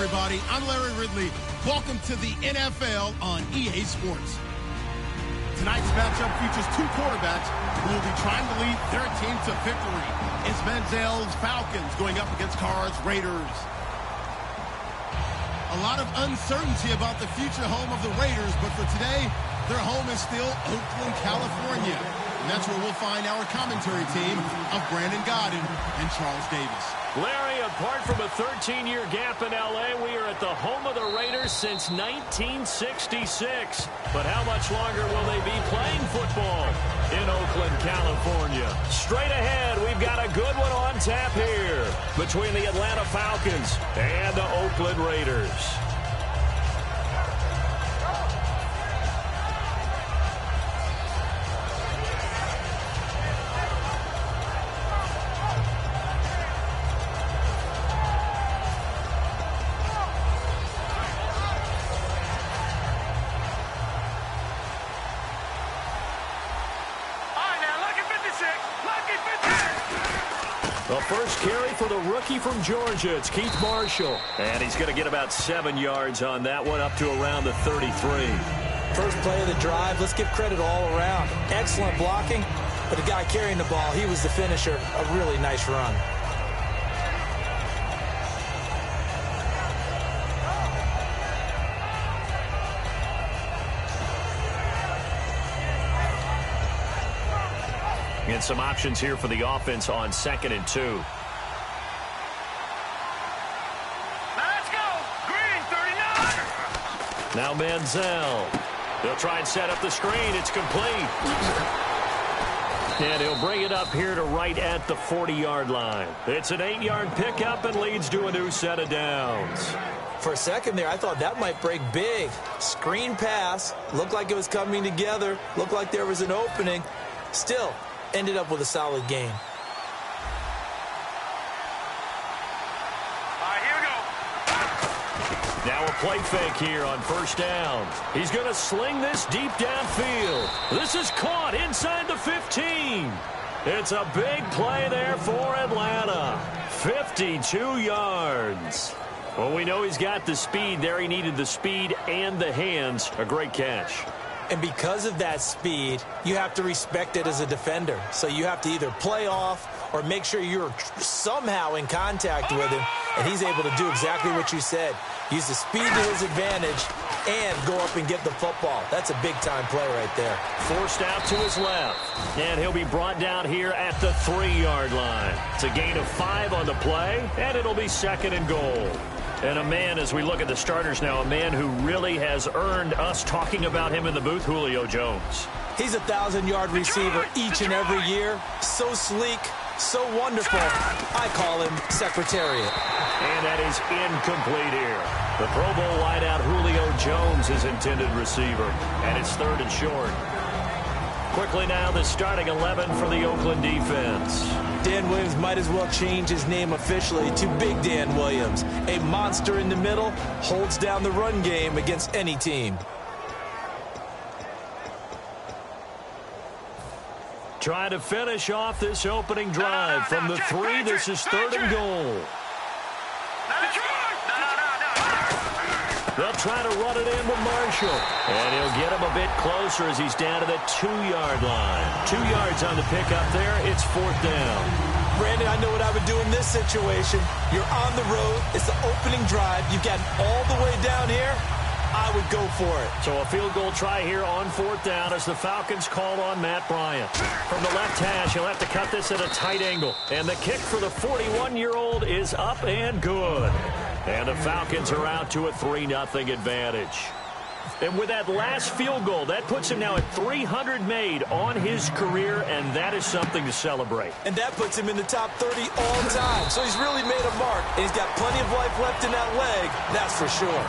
everybody. I'm Larry Ridley. Welcome to the NFL on EA Sports. Tonight's matchup features two quarterbacks who will be trying to lead their team to victory. It's Manziel's Falcons going up against Carr's Raiders. A lot of uncertainty about the future home of the Raiders, but for today, their home is still Oakland, California. And that's where we'll find our commentary team of Brandon Godden and Charles Davis. Larry, apart from a 13-year gap in L.A., we are at the home of the Raiders since 1966. But how much longer will they be playing football in Oakland, California? Straight ahead, we've got a good one on tap here between the Atlanta Falcons and the Oakland Raiders. The first carry for the rookie from Georgia. It's Keith Marshall. And he's going to get about 7 yards on that one, up to around the 33. First play of the drive. Let's give credit all around. Excellent blocking. But the guy carrying the ball, he was the finisher. A really nice run. And some options here for the offense on 2nd and 2. Let's go! Green, 39! Now Manziel. They'll try and set up the screen. It's complete. And he'll bring it up here to right at the 40-yard line. It's an 8-yard pickup and leads to a new set of downs. For a second there, I thought that might break big. Screen pass. Looked like it was coming together. Looked like there was an opening. Still, ended up with a solid game. All right, here we go. Now a play fake here on first down. He's going to sling this deep downfield. This is caught inside the 15. It's a big play there for Atlanta. 52 yards. Well, we know he's got the speed there. He needed the speed and the hands. A great catch. And because of that speed, you have to respect it as a defender. So you have to either play off or make sure you're somehow in contact with him. And he's able to do exactly what you said. Use the speed to his advantage and go up and get the football. That's a big-time play right there. Forced out to his left. And he'll be brought down here at the 3-yard line. It's a gain of 5 on the play, and it'll be 2nd and goal. And a man, as we look at the starters now, a man who really has earned us talking about him in the booth, Julio Jones. He's a 1,000-yard receiver each and every year. So sleek, so wonderful. I call him Secretariat. And that is incomplete here. The Pro Bowl wideout Julio Jones is intended receiver. And it's 3rd and short. Quickly now, the starting 11 for the Oakland defense. Dan Williams might as well change his name officially to Big Dan Williams. A monster in the middle, holds down the run game against any team. Trying to finish off this opening drive from the 3. This is 3rd and goal. They'll try to run it in with Marshall. And he'll get him a bit closer as he's down to the 2-yard line. 2 yards on the pickup there. It's 4th down. Brandon, I know what I would do in this situation. You're on the road. It's the opening drive. You've gotten all the way down here. I would go for it. So a field goal try here on 4th down as the Falcons call on Matt Bryant. From the left hash, he'll have to cut this at a tight angle. And the kick for the 41-year-old is up and good. And the Falcons are out to a 3-0 advantage. And with that last field goal, that puts him now at 300 made on his career, and that is something to celebrate. And that puts him in the top 30 all time. So he's really made a mark, and he's got plenty of life left in that leg, that's for sure.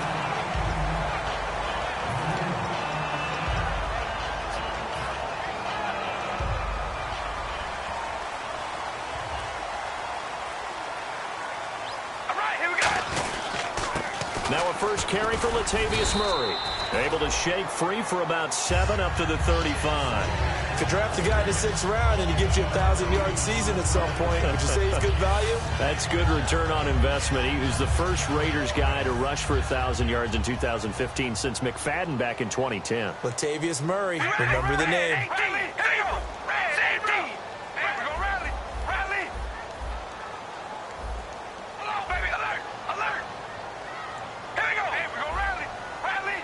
Now a first carry for Latavius Murray. Able to shake free for about 7 up to the 35. If you draft a guy in the 6th round and he gives you a 1,000-yard season at some point, would you say he's good value? That's good return on investment. He was the first Raiders guy to rush for 1,000 yards in 2015 since McFadden back in 2010. Latavius Murray, remember the name.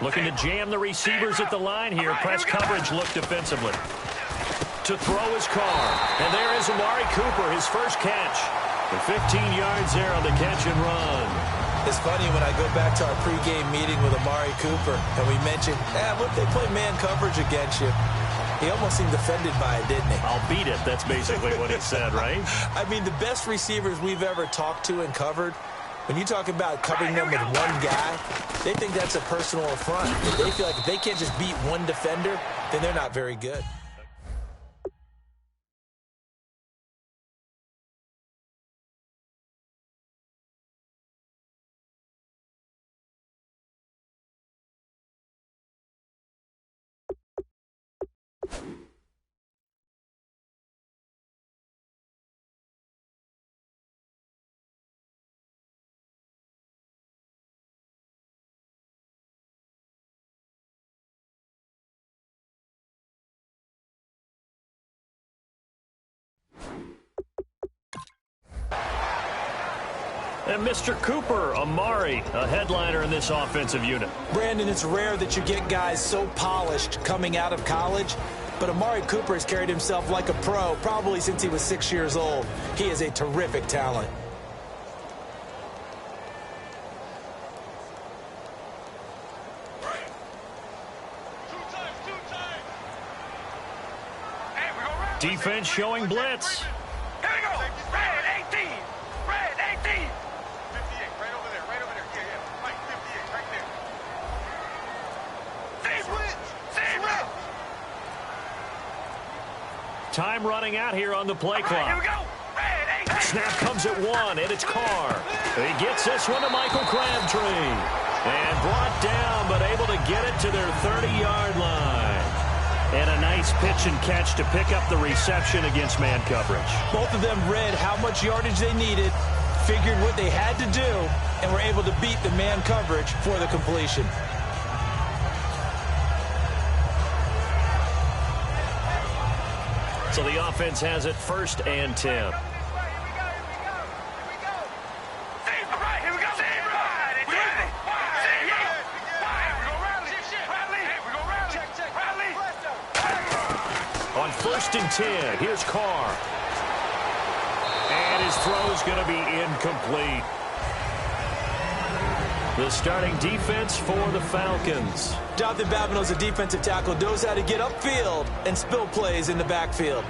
Looking to jam the receivers at the line here. Press coverage look defensively. To throw his car. And there is Amari Cooper, his first catch. For 15 yards there on the catch and run. It's funny when I go back to our pregame meeting with Amari Cooper, and we mentioned, what if they play man coverage against you? He almost seemed offended by it, didn't he? I'll beat it. That's basically what he said, right? I mean, the best receivers we've ever talked to and covered, when you talk about covering them with one guy, they think that's a personal affront. They feel like if they can't just beat one defender, then they're not very good. And Mr. Cooper, Amari, a headliner in this offensive unit. Brandon, it's rare that you get guys so polished coming out of college, but Amari Cooper has carried himself like a pro probably since he was 6 years old. He is a terrific talent. Defense showing blitz. Here we go. Red 18. Red 18. 58. Right over there. Right over there. Yeah. Right, 58. Right there. Same blitz. Time running out here on the play clock. Here we go. Red 18. Snap comes at 1, and it's Carr. He gets this one to Michael Crabtree. And brought down, but able to get it to their 30-yard line. And a nice pitch and catch to pick up the reception against man coverage. Both of them read how much yardage they needed, figured what they had to do, and were able to beat the man coverage for the completion. So the offense has it 1st and 10. On 1st and 10, here's Carr. And his throw's going to be incomplete. The starting defense for the Falcons. Jonathan Babineaux's a defensive tackle, knows how to get upfield and spill plays in the backfield.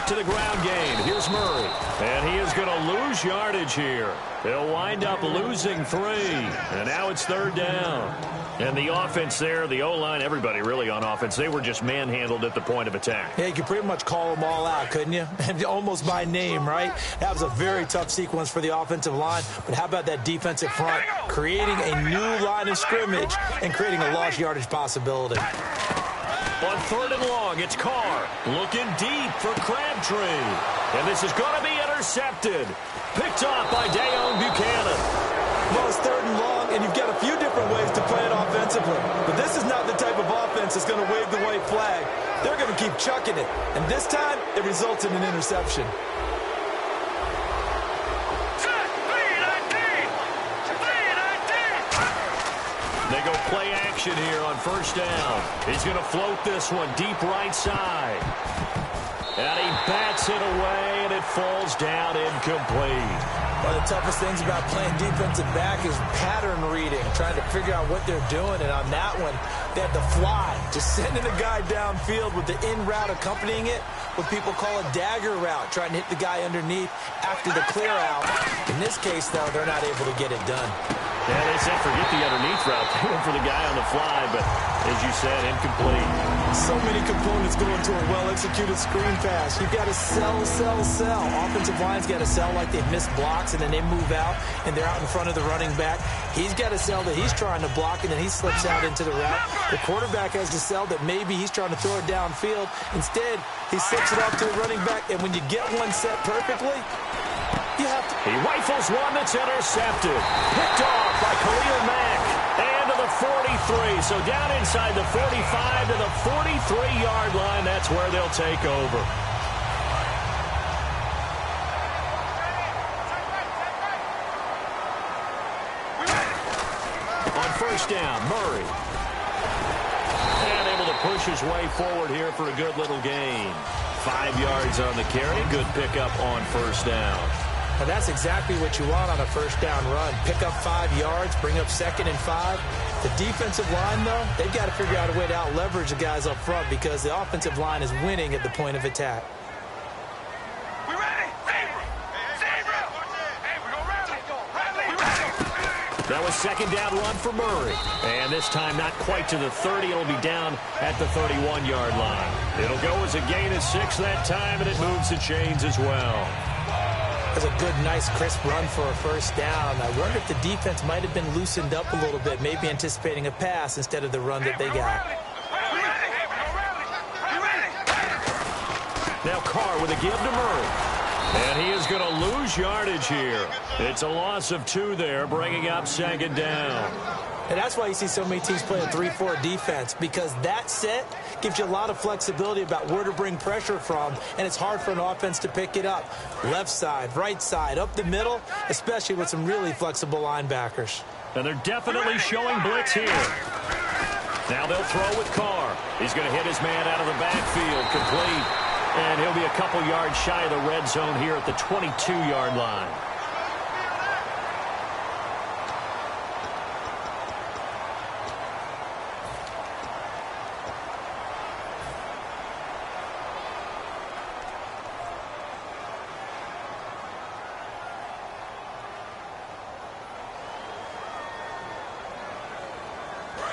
To the ground game. Here's Murray. And he is going to lose yardage here. He'll wind up losing 3. And now it's 3rd down. And the offense there, the O-line, everybody really on offense, they were just manhandled at the point of attack. Yeah, you could pretty much call them all out, couldn't you? Almost by name, right? That was a very tough sequence for the offensive line. But how about that defensive front creating a new line of scrimmage and creating a lost yardage possibility? On 3rd and long, it's Carr looking deep for Crabtree. And this is going to be intercepted. Picked off by Dayon Buchanan. Well, it's 3rd and long, and you've got a few different ways to play it offensively. But this is not the type of offense that's going to wave the white flag. They're going to keep chucking it. And this time, it results in an interception. They go play action here on 1st down. He's going to float this one deep right side. And he bats it away, and it falls down incomplete. One of the toughest things about playing defensive back is pattern reading, trying to figure out what they're doing. And on that one, they had the fly, just sending a guy downfield with the in route accompanying it, what people call a dagger route, trying to hit the guy underneath after the clear out. In this case, though, they're not able to get it done. Yeah, they said forget the underneath route. They went for the guy on the fly, but as you said, incomplete. So many components go into a well-executed screen pass. You've got to sell. Offensive line's got to sell like they've missed blocks, and then they move out, and they're out in front of the running back. He's got to sell that he's trying to block, and then he slips out into the route. The quarterback has to sell that maybe he's trying to throw it downfield. Instead, he slips it off to the running back, and when you get one set perfectly, you have to. He rifles one that's intercepted. Picked off by Khalil Mack. And to the 43. So down inside the 45 to the 43-yard line. That's where they'll take over. On first down, Murray. And able to push his way forward here for a good little gain. 5 yards on the carry. Good pickup on first down. Well, that's exactly what you want on a first down run. Pick up 5 yards, bring up 2nd and 5. The defensive line, though, they've got to figure out a way to out-leverage the guys up front because the offensive line is winning at the point of attack. We ready? Zebra! Hey, we gonna rally. We ready? That was second down run for Murray. And this time not quite to the 30. It'll be down at the 31-yard line. It'll go as a gain of 6 that time, and it moves the chains as well. That's a good, nice, crisp run for a first down. I wonder if the defense might have been loosened up a little bit, maybe anticipating a pass instead of the run that they got. Now Carr with a give to Murray. And he is going to lose yardage here. It's a loss of 2 there, bringing up second down. And that's why you see so many teams play a 3-4 defense, because that set gives you a lot of flexibility about where to bring pressure from, and it's hard for an offense to pick it up. Left side, right side, up the middle, especially with some really flexible linebackers. And they're definitely showing blitz here. Now they'll throw with Carr. He's going to hit his man out of the backfield, complete. And he'll be a couple yards shy of the red zone here at the 22-yard line.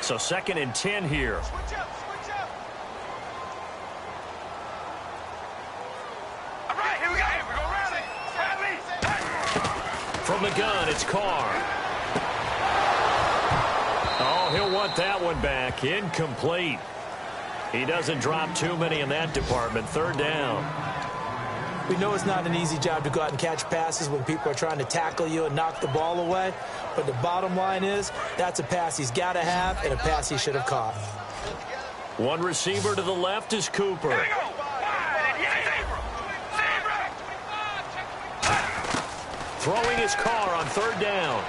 So 2nd and 10 here. Switch up. All right, here we go. We're going to rally. From the gun, it's Carr. Oh, he'll want that one back. Incomplete. He doesn't drop too many in that department. 3rd down. We know it's not an easy job to go out and catch passes when people are trying to tackle you and knock the ball away. But the bottom line is, that's a pass he's got to have and a pass he should have caught. One receiver to the left is Cooper. Throwing his Carr on 3rd down.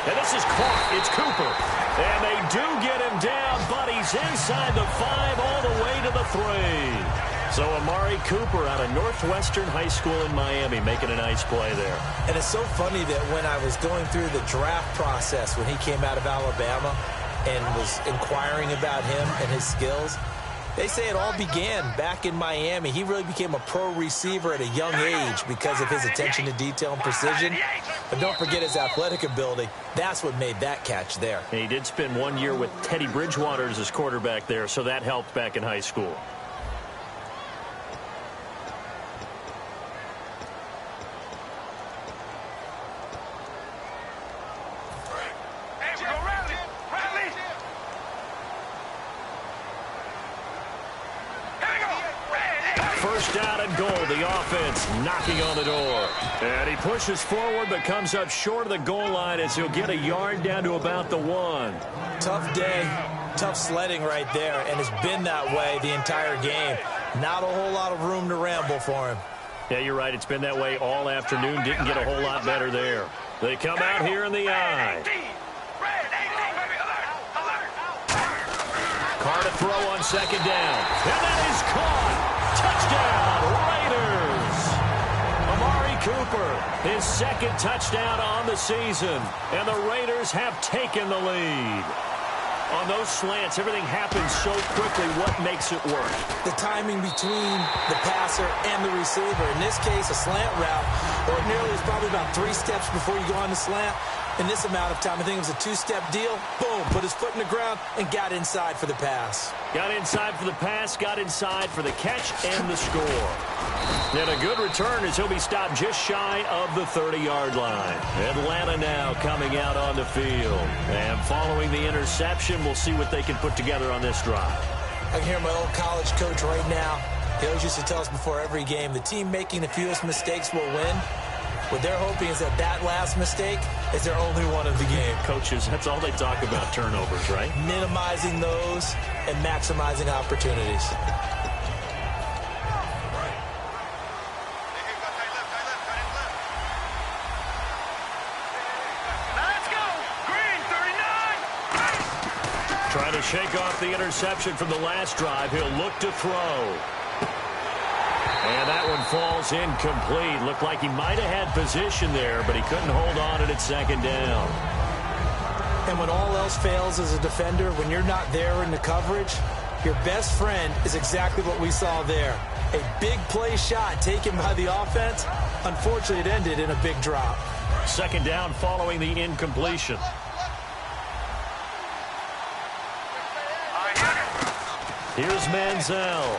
And this is caught. It's Cooper. And they do get him down, but he's inside the 5 all the way to the 3. So Amari Cooper out of Northwestern High School in Miami making a nice play there. And it's so funny that when I was going through the draft process when he came out of Alabama and was inquiring about him and his skills, they say it all began back in Miami. He really became a pro receiver at a young age because of his attention to detail and precision. But don't forget his athletic ability. That's what made that catch there. And he did spend 1 year with Teddy Bridgewater as his quarterback there, so that helped back in high school. First down and goal, the offense knocking on the door. And he pushes forward but comes up short of the goal line as he'll get a yard down to about the 1. Tough day, tough sledding right there, and it's been that way the entire game. Not a whole lot of room to ramble for him. Yeah, you're right. It's been that way all afternoon. Didn't get a whole lot better there. They come out here in the eye. Carr to throw on 2nd down. And that is caught. Touchdown, Raiders. Cooper, his second touchdown on the season. And the Raiders have taken the lead. On those slants, everything happens so quickly. What makes it work? The timing between the passer and the receiver. In this case, a slant route ordinarily is probably about 3 steps before you go on the slant. In this amount of time, I think it was a 2-step deal. Boom, put his foot in the ground and got inside for the pass. Got inside for the pass, got inside for the catch and the score. And a good return as he'll be stopped just shy of the 30-yard line. Atlanta now coming out on the field. And following the interception, we'll see what they can put together on this drive. I can hear my old college coach right now. He always used to tell us before every game, the team making the fewest mistakes will win. What they're hoping is that last mistake is their only one of the game. Coaches, that's all they talk about, turnovers, right? Minimizing those and maximizing opportunities. Let's go. Green, 39. Trying to shake off the interception from the last drive. He'll look to throw. And that one falls incomplete. Looked like he might have had position there, but he couldn't hold on at second down. And when all else fails as a defender, when you're not there in the coverage, your best friend is exactly what we saw there. A big play shot taken by the offense. Unfortunately, it ended in a big drop. Second down following the incompletion. Here's Manziel.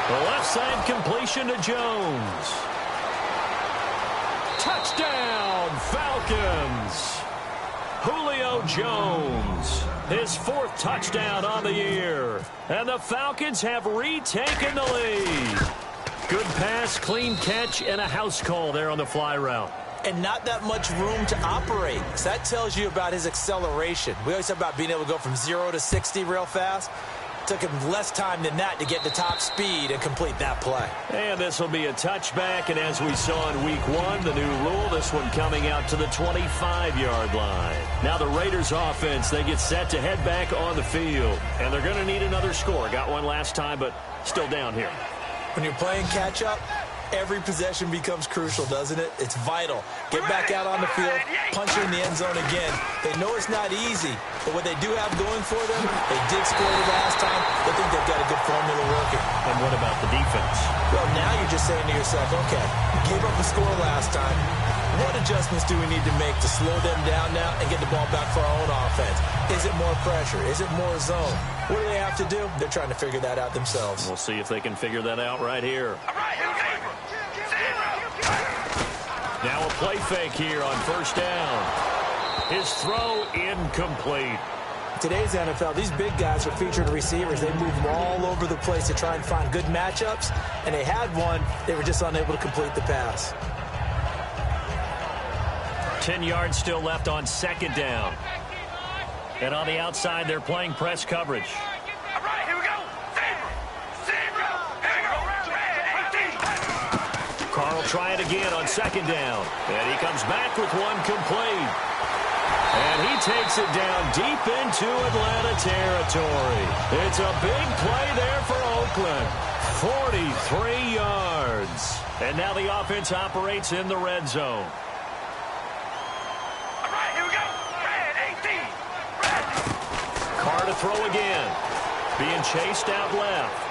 The left side completion to Jones. Touchdown, Falcons. Julio Jones, his 4th touchdown on the year. And the Falcons have retaken the lead. Good pass, clean catch, and a house call there on the fly route. And not that much room to operate. So that tells you about his acceleration. We always talk about being able to go from 0 to 60 real fast. Took him less time than that to get to top speed and complete that play. And this will be a touchback, and as we saw in week 1, the new rule, this one coming out to the 25-yard line. Now the Raiders offense, they get set to head back on the field, and they're going to need another score. Got one last time, but still down here. When you're playing catch-up, every possession becomes crucial, doesn't it? It's vital. Get back out on the field, punch her in the end zone again. They know it's not easy, but what they do have going for them, they did score the last time. They think they've got a good formula working. And what about the defense? Well, now you're just saying to yourself, okay, gave up a score last time. What adjustments do we need to make to slow them down now and get the ball back for our own offense? Is it more pressure? Is it more zone? What do they have to do? They're trying to figure that out themselves. We'll see if they can figure that out right here. All right, Now a play fake here on first down. His throw incomplete. Today's NFL, these big guys are featured receivers. They move them all over the place to try and find good matchups, and they had one. They were just unable to complete the pass. 10 yards still left on second down. And on the outside, they're playing press coverage. all right, here we go. Zebra. Here we go. Red 18. Carl try it again on second down. And he comes back with one complete. And he takes it down deep into Atlanta territory. It's a big play there for Oakland. 43 yards. And now the offense operates in the red zone. All right, here we go. Red 18. Red. Carr to throw again. Being chased out left.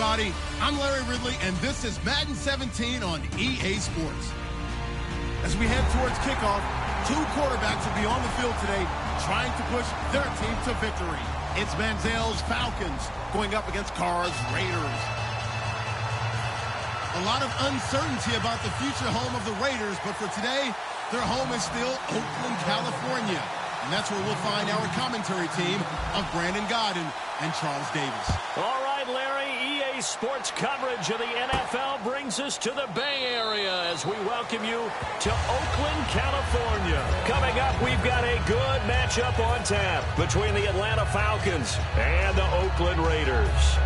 everybody. I'm Larry Ridley, and this is Madden 17 on EA Sports. As we head towards kickoff, two quarterbacks will be on the field today trying to push their team to victory. It's Manziel's Falcons going up against Carr's Raiders. A lot of uncertainty about the future home of the Raiders, but for today, their home is still Oakland, California. And that's where we'll find our commentary team of Brandon Godden and Charles Davis. All right, Larry, EA Sports coverage of the NFL brings us to the Bay Area as we welcome you to Oakland, California. Coming up, we've got a good matchup on tap between the Atlanta Falcons and the Oakland Raiders.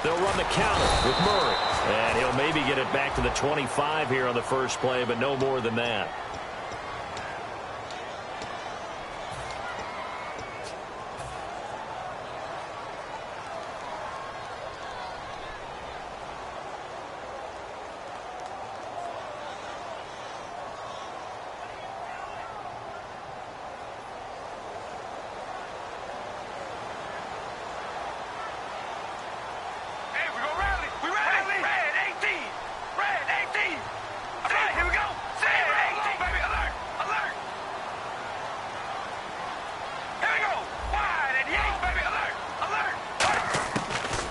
They'll run the counter with Murray. And he'll maybe get it back to the 25 here on the first play, but no more than that.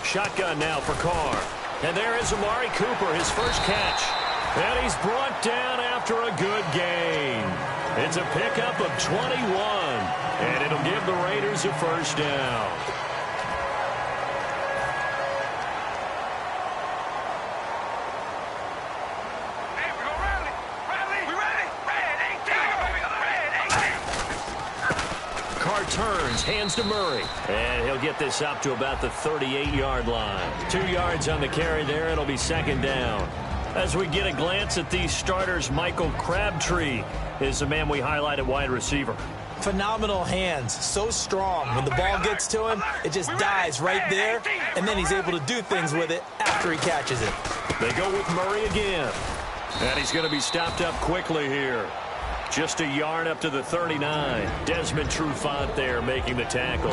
Shotgun now for Carr. And there is Amari Cooper, his first catch. And he's brought down after a good gain. It's a pickup of 21. And it'll give the Raiders a first down. Turns, hands to Murray, and he'll get this up to about the 38-yard line. 2 yards on the carry there. It'll be second down. As we get a glance at these starters, Michael Crabtree is the man we highlight at wide receiver. Phenomenal hands, so strong. When the ball gets to him, it just dies right there, and then he's able to do things with it after he catches it. They go with Murray again, and he's going to be stopped up quickly here. Just a yard up to the 39. Desmond Trufant there making the tackle.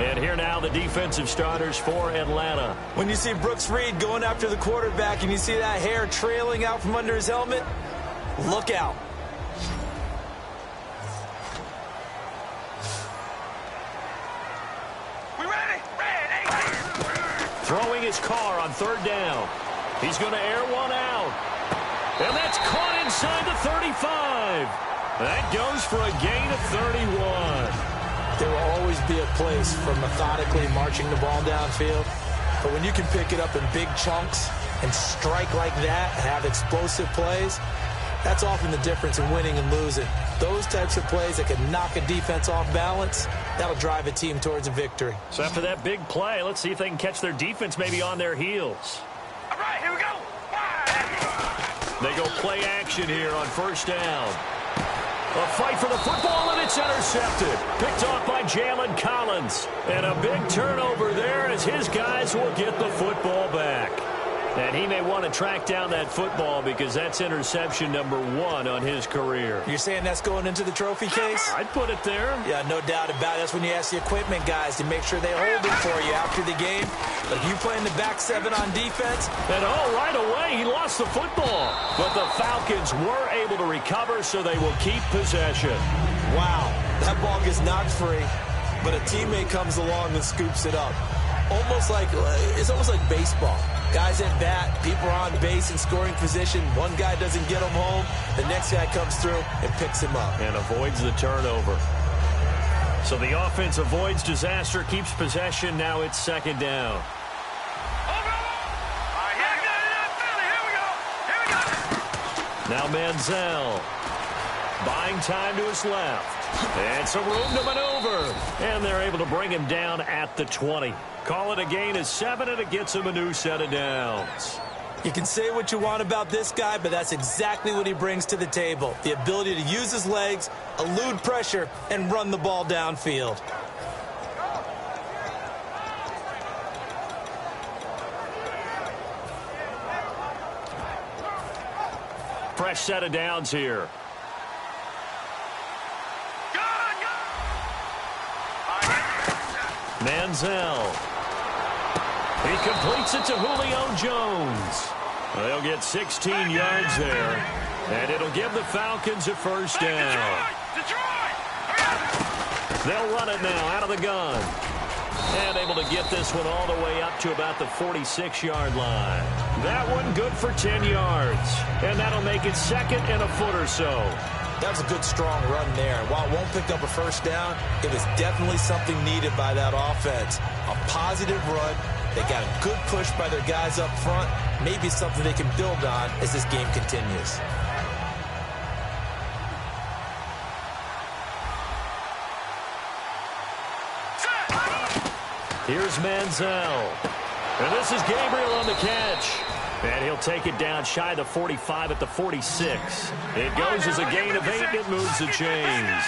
And here now the defensive starters for Atlanta. When you see Brooks Reed going after the quarterback and you see that hair trailing out from under his helmet, look out. Throwing his car on third down. He's going to air one out. And that's caught inside the 35. That goes for a gain of 31. There will always be a place for methodically marching the ball downfield. But when you can pick it up in big chunks and strike like that, have explosive plays, that's often the difference in winning and losing. Those types of plays that can knock a defense off balance, that'll drive a team towards a victory. So after that big play, let's see if they can catch their defense maybe on their heels. All right, here we go. They go play action here on first down. A fight for the football, and it's intercepted. Picked off by Jalen Collins. And a big turnover there as his guys will get the football back. And he may want to track down that football because that's interception number 1 on his career. You're saying that's going into the trophy case? I'd put it there. Yeah, no doubt about it. That's when you ask the equipment guys to make sure they hold it for you after the game. But if you play in the back 7 on defense. And right away, he lost the football. But the Falcons were able to recover, so they will keep possession. Wow, that ball gets knocked free, but a teammate comes along and scoops it up. It's almost like baseball. Guys at bat, people are on base in scoring position. One guy doesn't get him home. The next guy comes through and picks him up. And avoids the turnover. So the offense avoids disaster, keeps possession. Now it's second down. Now Manziel. Buying time to his left. And some room to maneuver. And they're able to bring him down at the 20. Call it a gain of 7, and it gets him a new set of downs. You can say what you want about this guy, but that's exactly what he brings to the table. The ability to use his legs, elude pressure, and run the ball downfield. fresh set of downs here. Manziel. He completes it to Julio Jones. They'll get 16 yards there, and it'll give the Falcons a first down. They'll run it now out of the gun. And able to get this one all the way up to about the 46-yard line. That one good for 10 yards. And that'll make it second and a foot or so. That was a good, strong run there. While it won't pick up a first down, it was definitely something needed by that offense. A positive run. They got a good push by their guys up front. Maybe something they can build on as this game continues. Here's Manziel. And this is Gabriel on the catch. And he'll take it down shy of the 45 at the 46. It goes as a gain of 8, and it moves the chains.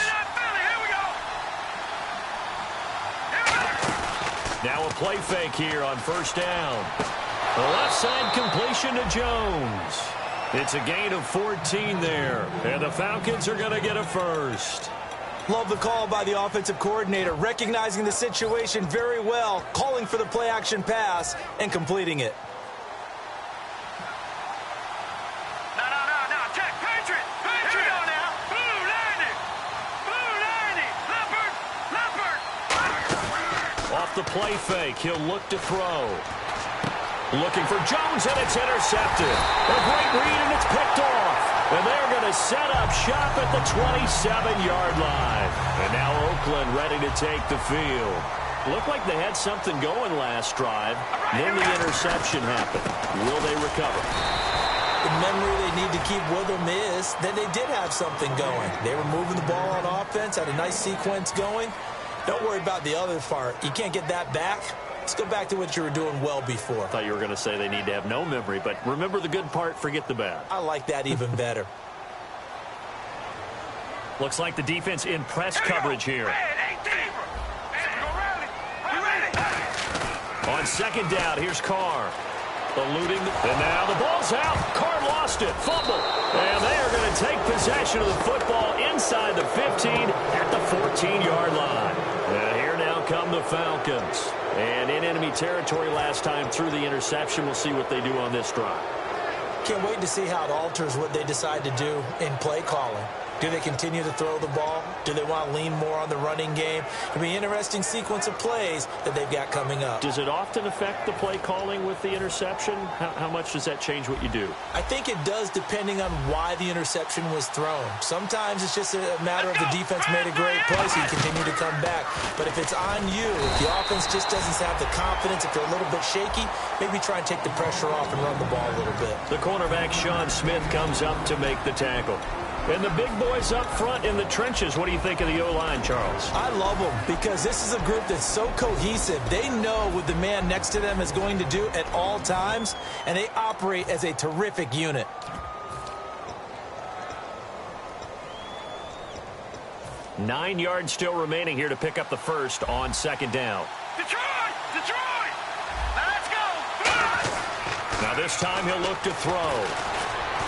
Now a play fake here on first down. The left side completion to Jones. It's a gain of 14 there. And the Falcons are going to get a first. Love the call by the offensive coordinator, recognizing the situation very well, calling for the play-action pass, and completing it. No, check, Patriot! Here we go now! Blue landing! Leopard! Off the play fake, he'll look to throw. Looking for Jones, and it's intercepted. A great read, and it's picked off. And they're going to set up shop at the 27-yard line. And now Oakland ready to take the field. Looked like they had something going last drive. Then the interception happened. Will they recover? The memory they need to keep with them is that they did have something going. They were moving the ball on offense, had a nice sequence going. Don't worry about the other part. You can't get that back. Let's go back to what you were doing well before. I thought you were going to say they need to have no memory, but remember the good part, forget the bad. I like that even better. Looks like the defense in press coverage here. On second down, here's Carr. Eluding, and now the ball's out. Carr lost it, fumble. And they are going to take possession of the football inside the 15 at the 14-yard line. And here now come the Falcons. And in enemy territory last time through the interception. We'll see what they do on this drive. Can't wait to see how it alters what they decide to do in play calling. Do they continue to throw the ball? Do they want to lean more on the running game? It'll be an interesting sequence of plays that they've got coming up. Does it often affect the play calling with the interception? How much does that change what you do? I think it does depending on why the interception was thrown. Sometimes it's just a matter of the defense made a great play, so you continue to come back. But if it's on you, if the offense just doesn't have the confidence, if they're a little bit shaky, maybe try and take the pressure off and run the ball a little bit. The cornerback, Sean Smith, comes up to make the tackle. And the big boys up front in the trenches. What do you think of the O-line, Charles? I love them because this is a group that's so cohesive. They know what the man next to them is going to do at all times, and they operate as a terrific unit. Nine yards still remaining here to pick up the first on second down. Detroit! Now let's go! Now this time he'll look to throw.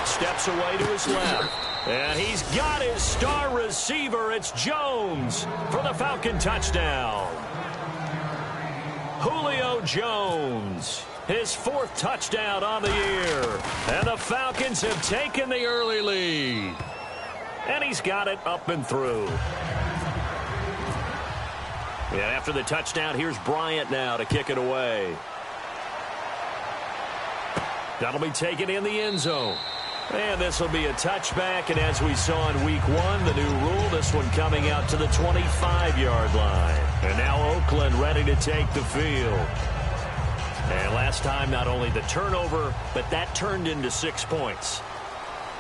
Steps away to his left. And he's got his star receiver. It's Jones for the Falcon touchdown. Julio Jones, his fourth touchdown on the year. And the Falcons have taken the early lead. And he's got it up and through. And after the touchdown, here's Bryant now to kick it away. That'll be taken in the end zone. And this will be a touchback, and as we saw in week one, the new rule, this one coming out to the 25-yard line. And now Oakland ready to take the field. And last time, not only the turnover, but that turned into 6 points.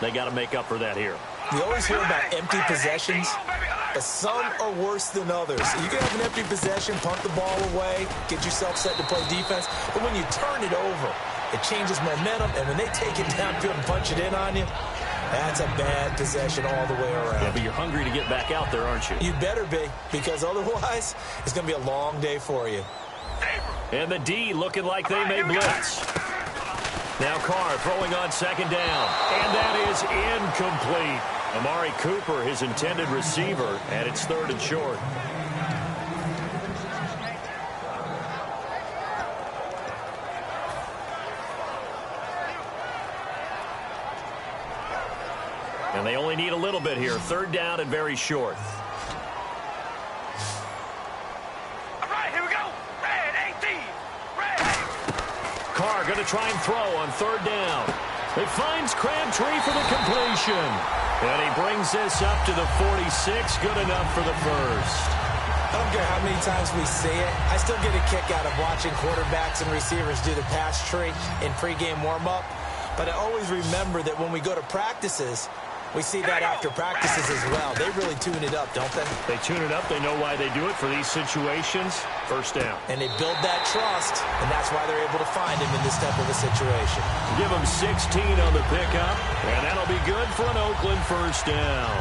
They got to make up for that here. You always hear about empty possessions, but some are worse than others. You can have an empty possession, punt the ball away, get yourself set to play defense, but when you turn it over, it changes momentum, and when they take it downfield and punch it in on you, that's a bad possession all the way around. Yeah, but you're hungry to get back out there, aren't you? You better be, because otherwise, it's going to be a long day for you. And the D looking like they may blitz. Now Carr throwing on second down. And that is incomplete. Amari Cooper, his intended receiver, and it's 3rd and short. And they only need a little bit here. 3rd down and very short. All right, here we go. Red 18. Red. Carr going to try and throw on 3rd down. He finds Crabtree for the completion. And he brings this up to the 46. Good enough for the first. I don't care how many times we say it. I still get a kick out of watching quarterbacks and receivers do the pass tree in pregame warm-up. But I always remember that when we go to practices, we see that after practices as well. They really tune it up, don't they? They tune it up. They know why they do it for these situations. 1st down. And they build that trust, and that's why they're able to find him in this type of a situation. Give him 16 on the pickup, and that'll be good for an Oakland 1st down.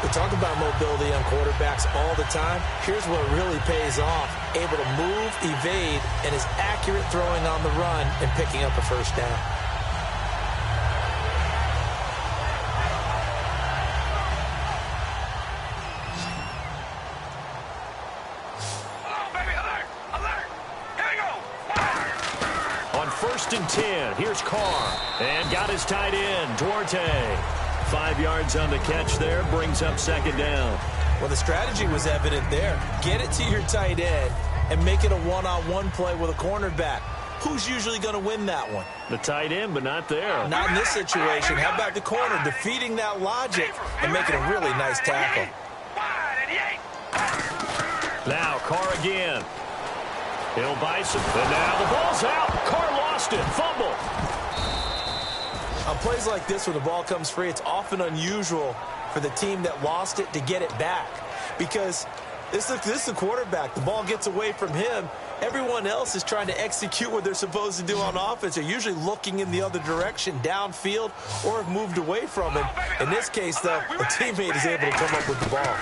We talk about mobility on quarterbacks all the time. Here's what really pays off. Able to move, evade, and is accurate throwing on the run and picking up a 1st down. On 1st and 10, here's Carr. And got his tight end, Duarte. 5 yards on the catch there, brings up 2nd down. Well, the strategy was evident there. Get it to your tight end and make it a one-on-one play with a cornerback. Who's usually going to win that one? The tight end, but not there. Not in this situation. How about the corner defeating that logic and making a really nice tackle? Now Carr again. He'll buy some. And now the ball's out. Carr lost it. Fumble. On plays like this where the ball comes free, it's often unusual for the team that lost it to get it back. Because this is the quarterback. The ball gets away from him. Everyone else is trying to execute what they're supposed to do on offense. They're usually looking in the other direction, downfield, or have moved away from him. In this case, though, a teammate is able to come up with the ball.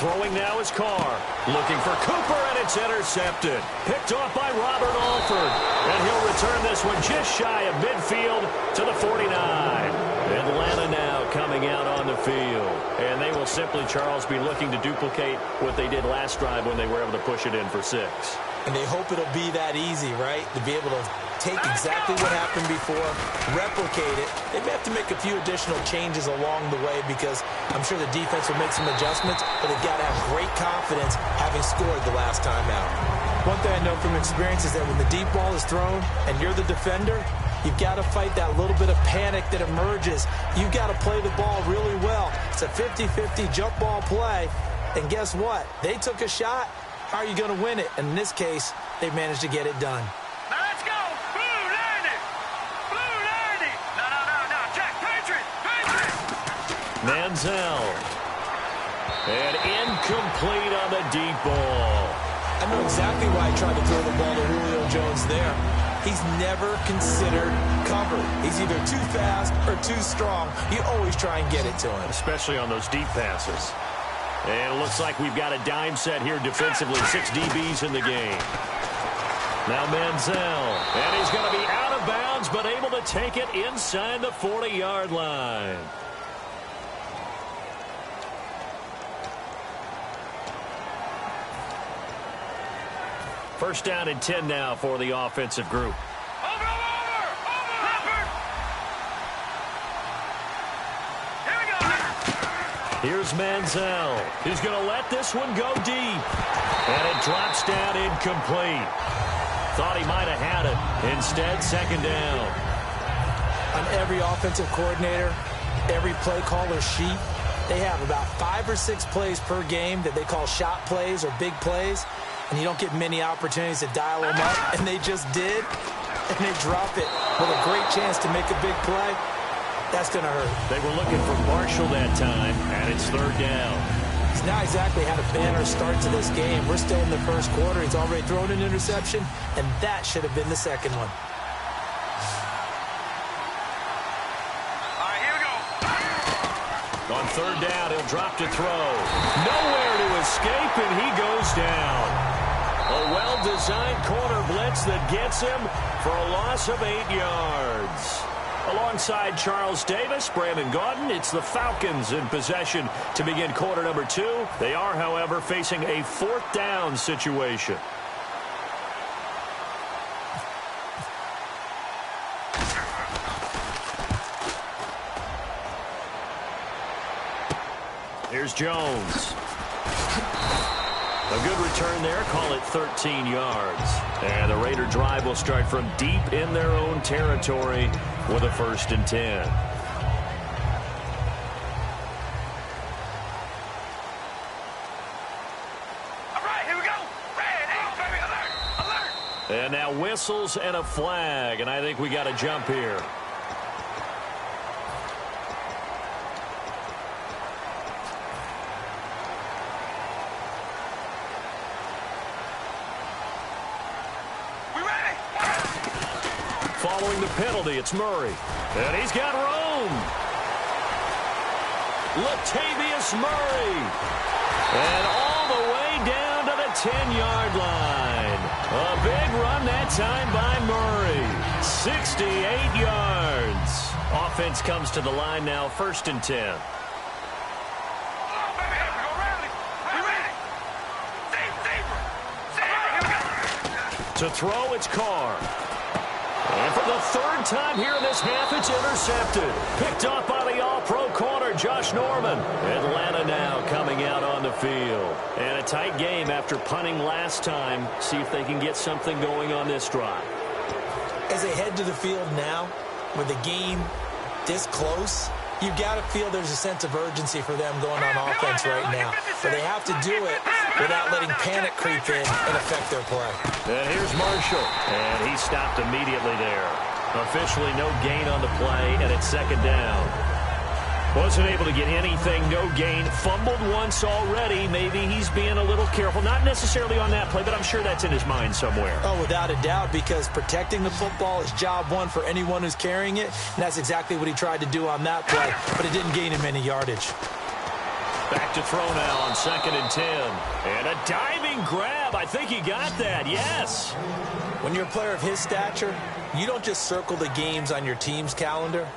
Throwing now is Carr. Looking for Cooper, and it's intercepted. Picked off by Robert Alford. And he'll return this one just shy of midfield to the 49. Atlanta now coming out on the field. And they will simply, Charles, be looking to duplicate what they did last drive when they were able to push it in for 6. And they hope it'll be that easy, right? To be able to take exactly what happened before, replicate it. They may have to make a few additional changes along the way because I'm sure the defense will make some adjustments, but they've got to have great confidence having scored the last time out. One thing I know from experience is that when the deep ball is thrown and you're the defender, you've got to fight that little bit of panic that emerges. You've got to play the ball really well. It's a 50-50 jump ball play, and guess what? They took a shot. How are you going to win it? And in this case, they managed to get it done. Now let's go. Blue landing. Blue landing. No. Jack, Patriot. Manziel. And incomplete on the deep ball. I know exactly why I tried to throw the ball to Julio Jones there. He's never considered covered. He's either too fast or too strong. You always try and get it to him. Especially on those deep passes. And it looks like we've got a dime set here defensively. 6 DBs in the game. Now Manziel. And he's going to be out of bounds, but able to take it inside the 40-yard line. First down and 10 now for the offensive group. Over. Leopard. Here we go. Here's Manziel. He's going to let this one go deep. And it drops down incomplete. Thought he might have had it. Instead, 2nd down. On every offensive coordinator, every play caller sheet, they have about 5 or 6 plays per game that they call shot plays or big plays. And you don't get many opportunities to dial them up. And they just did. And they drop it with a great chance to make a big play. That's going to hurt. They were looking for Marshall that time, and it's 3rd down. He's not exactly had a banner start to this game. We're still in the first quarter. He's already thrown an interception, and that should have been the second one. All right, here we go. On 3rd down, he'll drop to throw. Nowhere to escape, and he goes down. A well-designed corner blitz that gets him for a loss of 8 yards. Alongside Charles Davis, Brandon Gaudin, it's the Falcons in possession to begin quarter number 2. They are, however, facing a 4th down situation. Here's Jones. A good return there. Call it 13 yards. And the Raider drive will start from deep in their own territory with a 1st and 10. All right, here we go. Red, baby, alert, alert. And now whistles and a flag. And I think we got a jump here. Following the penalty, it's Murray. And he's got room. Latavius Murray. And all the way down to the 10-yard line. A big run that time by Murray. 68 yards. Offense comes to the line now, 1st and 10. To throw, it's Carr. And for the 3rd time here in this half, it's intercepted. Picked off by the all-pro corner, Josh Norman. Atlanta now coming out on the field. And a tight game after punting last time. See if they can get something going on this drive. As they head to the field now, with the game this close, you've got to feel there's a sense of urgency for them going on offense right now. But they have to do it without letting panic creep in and affect their play. And here's Marshall. And he stopped immediately there. Officially no gain on the play, and it's 2nd down. Wasn't able to get anything, no gain. Fumbled once already. Maybe he's being a little careful. Not necessarily on that play, but I'm sure that's in his mind somewhere. Oh, without a doubt, because protecting the football is job one for anyone who's carrying it, and that's exactly what he tried to do on that play, but it didn't gain him any yardage. Back to throw now on 2nd and 10. And a diving grab. I think he got that, yes. When you're a player of his stature, you don't just circle the games on your team's calendar.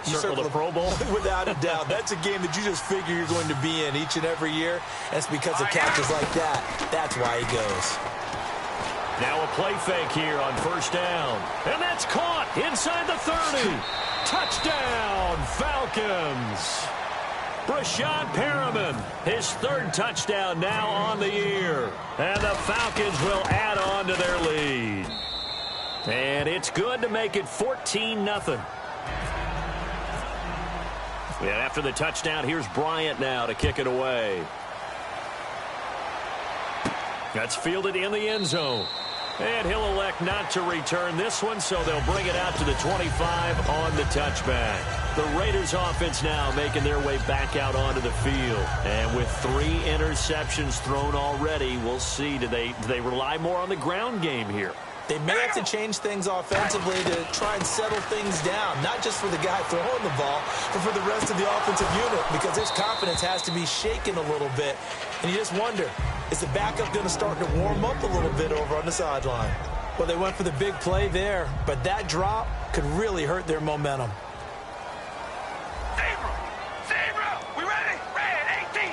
You circle the Pro Bowl? Without a doubt. That's a game that you just figure you're going to be in each and every year. And it's because of catches like that. That's why he goes. Now a play fake here on 1st down. And that's caught inside the 30. Touchdown, Falcons. Brashad Perriman, his 3rd touchdown now on the year. And the Falcons will add on to their lead. And it's good to make it 14-0. And after the touchdown, here's Bryant now to kick it away. That's fielded in the end zone. And he'll elect not to return this one, so they'll bring it out to the 25 on the touchback. The Raiders offense now making their way back out onto the field. And with 3 interceptions thrown already, we'll see. Do they rely more on the ground game here? They may have to change things offensively to try and settle things down, not just for the guy throwing the ball, but for the rest of the offensive unit, because his confidence has to be shaken a little bit. And you just wonder, is the backup going to start to warm up a little bit over on the sideline? Well, they went for the big play there, but that drop could really hurt their momentum. We ready? Red 18.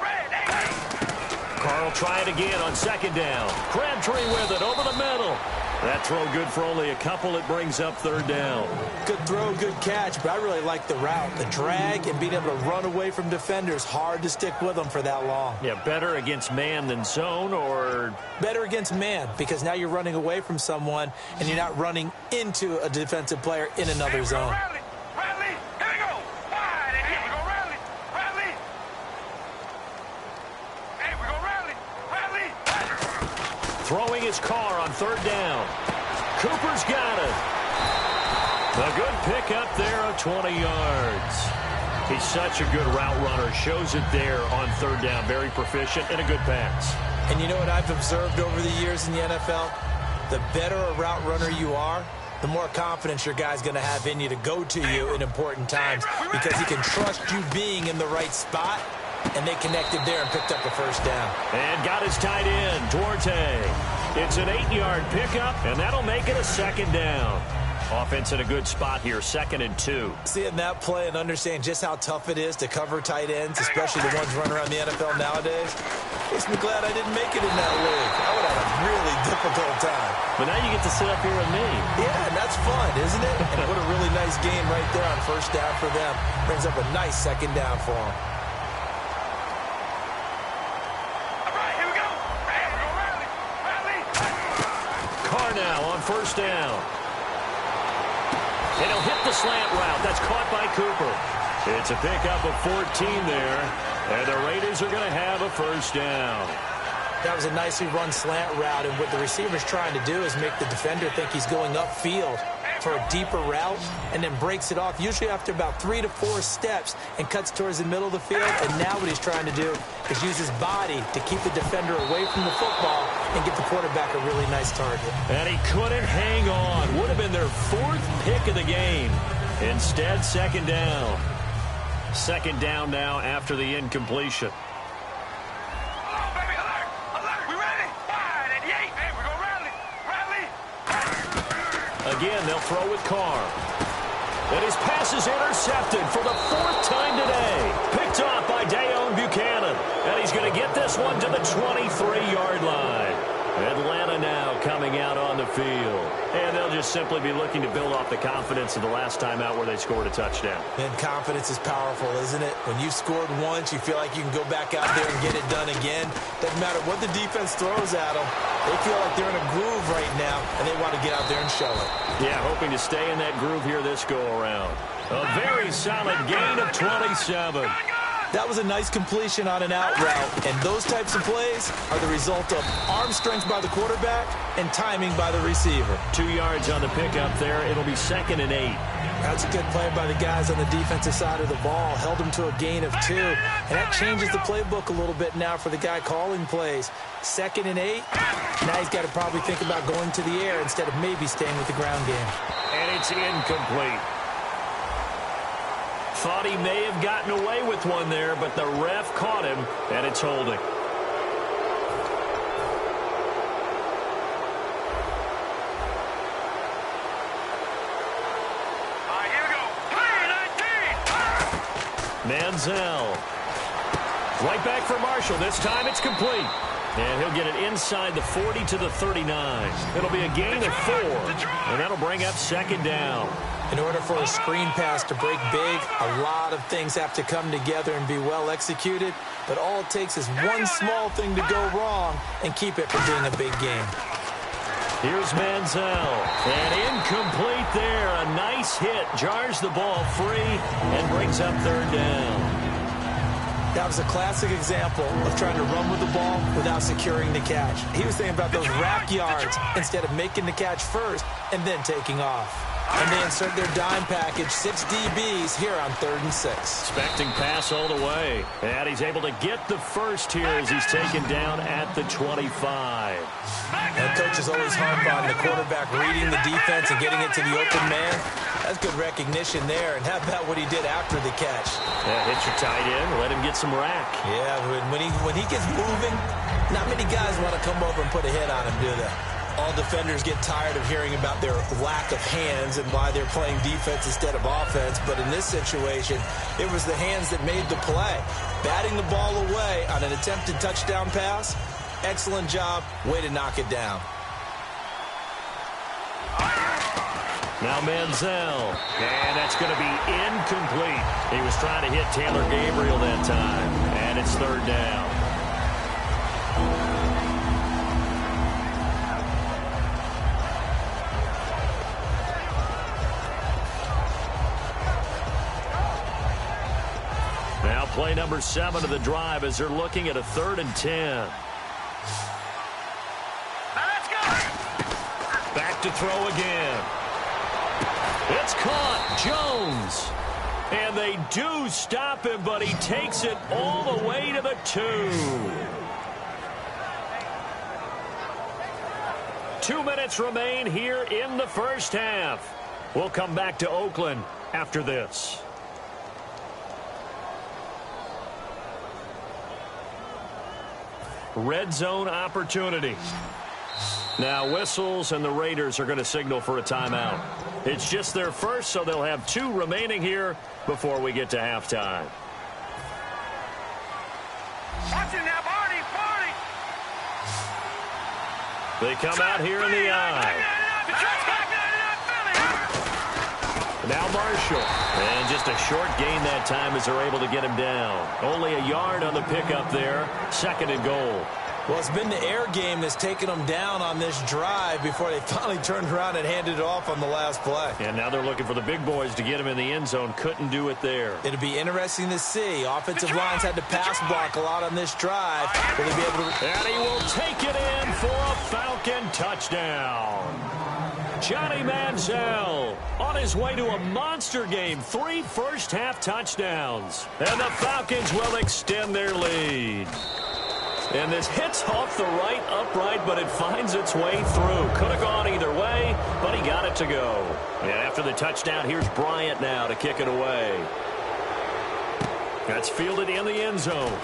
Red 18. Carl try it again on 2nd down. Crabtree with it over the middle. That throw good for only a couple. It brings up 3rd down. Good throw, good catch, but I really like the route. The drag and being able to run away from defenders, hard to stick with them for that long. Yeah, better against man than zone, or? Better against man, because now you're running away from someone and you're not running into a defensive player in another zone. Riley, here we go. Wide, and here we go, Riley. Riley. Hey, we go, Riley. Throwing his car on 3rd down. Cooper's got it. A good pickup there of 20 yards. He's such a good route runner. Shows it there on 3rd down. Very proficient and a good pass. And you know what I've observed over the years in the NFL? The better a route runner you are, the more confidence your guy's going to have in you to go to you in important times, because he can trust you being in the right spot and they connected there and picked up a first down. And got his tight end, Duarte. It's an 8-yard pickup, and that'll make it a second down. Offense in a good spot here, 2nd and 2. Seeing that play and understand just how tough it is to cover tight ends, especially the ones running around the NFL nowadays, makes me glad I didn't make it in that league. I would have a really difficult time. But now you get to sit up here with me. Yeah, and that's fun, isn't it? And what a really nice game right there on first down for them. Brings up a nice second down for them. All right, here we go. Man, we're going rally. Rally. Carr now on first down. And he'll hit the slant route. That's caught by Cooper. It's a pickup of 14 there. And the Raiders are going to have a first down. That was a nicely run slant route, and what the receiver's trying to do is make the defender think he's going upfield for a deeper route, and then breaks it off, usually after about 3 to 4 steps, and cuts towards the middle of the field. And now what he's trying to do is use his body to keep the defender away from the football and get the quarterback a really nice target. And he couldn't hang on. Would have been their 4th pick of the game. Instead, second down. Second down now after the incompletion. Oh, baby, alert. Alert. We ready? 5 and 8. Man, we're going rally. Rally. Again, they'll throw with Carr. And his pass is intercepted for the 4th time today. Picked off by Dayon Buchanan. And he's going to get this one to the 23-yard line. Atlanta now coming out on the field. And they'll just simply be looking to build off the confidence of the last time out where they scored a touchdown. And confidence is powerful, isn't it? When you've scored once, you feel like you can go back out there and get it done again. Doesn't matter what the defense throws at them. They feel like they're in a groove right now, and they want to get out there and show it. Yeah, hoping to stay in that groove here this go-around. A very solid gain of 27. That was a nice completion on an out route, and those types of plays are the result of arm strength by the quarterback and timing by the receiver. 2 yards on the pickup there. It'll be 2nd and 8. That's a good play by the guys on the defensive side of the ball. Held them to a gain of 2, and that changes the playbook a little bit now for the guy calling plays. 2nd and 8. Now he's got to probably think about going to the air instead of maybe staying with the ground game. And it's incomplete. Thought he may have gotten away with one there, but the ref caught him, and it's holding. All right, here we go. 3 19. Manziel. Right back for Marshall. This time it's complete. And he'll get it inside the 40 to the 39. It'll be a gain of 4, and that'll bring up second down. In order for a screen pass to break big, a lot of things have to come together and be well executed. But all it takes is one small thing to go wrong and keep it from being a big game. Here's Manziel. And incomplete there. A nice hit. Jars the ball free and brings up third down. That was a classic example of trying to run with the ball without securing the catch. He was thinking about those rack yards instead of making the catch first and then taking off. And they insert their dime package, 6 DBs here on 3rd and 6. Expecting pass all the way. And he's able to get the first here as he's taken down at the 25. And coaches always harp on the quarterback reading the defense and getting it to the open man. That's good recognition there. And how about what he did after the catch? Yeah, hit your tight end, let him get some rack. Yeah, when he gets moving, not many guys want to come over and put a hit on him, do they? All defenders get tired of hearing about their lack of hands and why they're playing defense instead of offense. But in this situation, it was the hands that made the play. Batting the ball away on an attempted touchdown pass, excellent job. Way to knock it down. Now Manziel. And that's going to be incomplete. He was trying to hit Taylor Gabriel that time. And it's third down. Now play number 7 of the drive as they're looking at a 3rd and 10. Now let's go. Back to throw again. It's caught. Jones. And they do stop him, but he takes it all the way to the 2. 2 minutes remain here in the first half. We'll come back to Oakland after this. red zone opportunity. Now whistles, and the Raiders are going to signal for a timeout. It's just their first, so they'll have 2 remaining here before we get to halftime. Watch it now, Barney, Barney. They come out here in the eye. Now Marshall. And just a short gain that time as they're able to get him down. Only a yard on the pickup there. 2nd and goal. Well, it's been the air game that's taken them down on this drive before they finally turned around and handed it off on the last play. And now they're looking for the big boys to get him in the end zone. Couldn't do it there. It'll be interesting to see. Offensive lines had to pass block a lot on this drive. Will they be able to... And he will take it in for a Falcon touchdown. Johnny Manziel on his way to a monster game. 3 first-half touchdowns. And the Falcons will extend their lead. And this hits off the right upright, but it finds its way through. Could have gone either way, but he got it to go. And after the touchdown, here's Bryant now to kick it away. That's fielded in the end zone.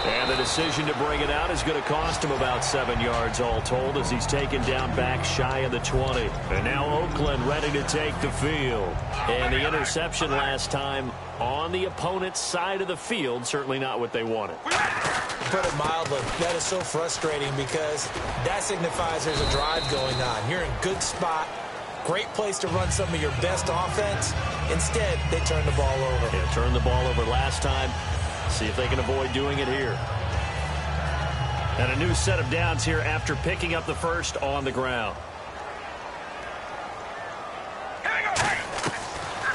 And the decision to bring it out is going to cost him about 7 yards all told as he's taken down back shy of the 20. And now Oakland ready to take the field. And the interception last time on the opponent's side of the field, certainly not what they wanted. Put it mildly, that is so frustrating because that signifies there's a drive going on. You're in good spot, great place to run some of your best offense. Instead, they turn the ball over. Yeah, turned the ball over last time. See if they can avoid doing it here. And a new set of downs here after picking up the first on the ground.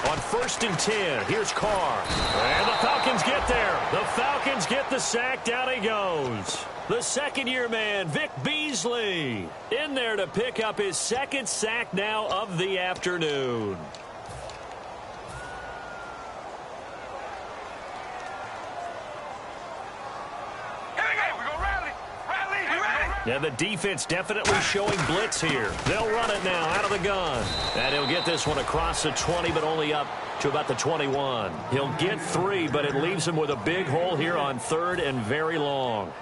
On 1st and 10, here's Carr. And the Falcons get there. The Falcons get the sack. Down he goes. The second-year man, Vic Beasley, in there to pick up his 2nd sack now of the afternoon. Yeah, the defense definitely showing blitz here. They'll run it now out of the gun. And he'll get this one across the 20, but only up to about the 21. He'll get 3, but it leaves him with a big hole here on 3rd and very long.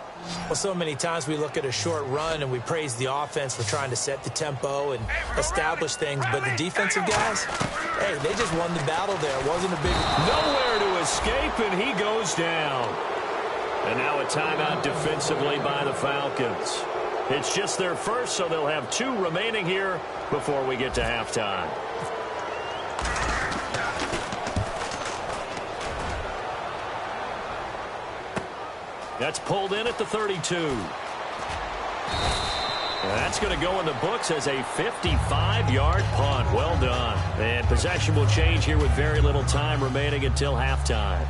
Well, so many times we look at a short run and we praise the offense for trying to set the tempo and establish things, but the defensive guys, hey, they just won the battle there. It wasn't a big... Nowhere to escape, and he goes down. And now a timeout defensively by the Falcons. It's just their first, so they'll have 2 remaining here before we get to halftime. That's pulled in at the 32. That's going to go in the books as a 55-yard punt. Well done. And possession will change here with very little time remaining until halftime.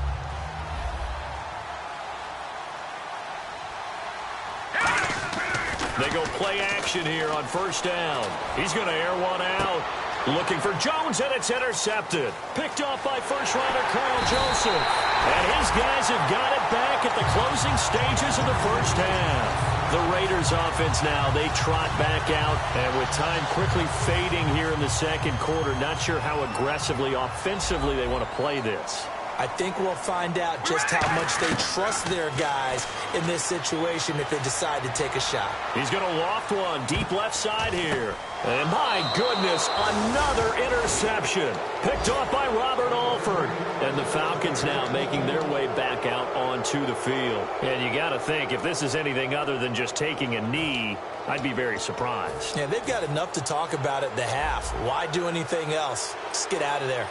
They go play action here on 1st down. He's going to air one out. Looking for Jones, and it's intercepted. Picked off by first-rounder Carl Joseph. And his guys have got it back at the closing stages of the first half. The Raiders offense now, they trot back out. And with time quickly fading here in the 2nd quarter, not sure how aggressively, offensively they want to play this. I think we'll find out just how much they trust their guys in this situation if they decide to take a shot. He's going to loft one deep left side here. And my goodness, another interception. Picked off by Robert Alford. And the Falcons now making their way back out onto the field. And you got to think, if this is anything other than just taking a knee, I'd be very surprised. Yeah, they've got enough to talk about at the half. Why do anything else? Just get out of there.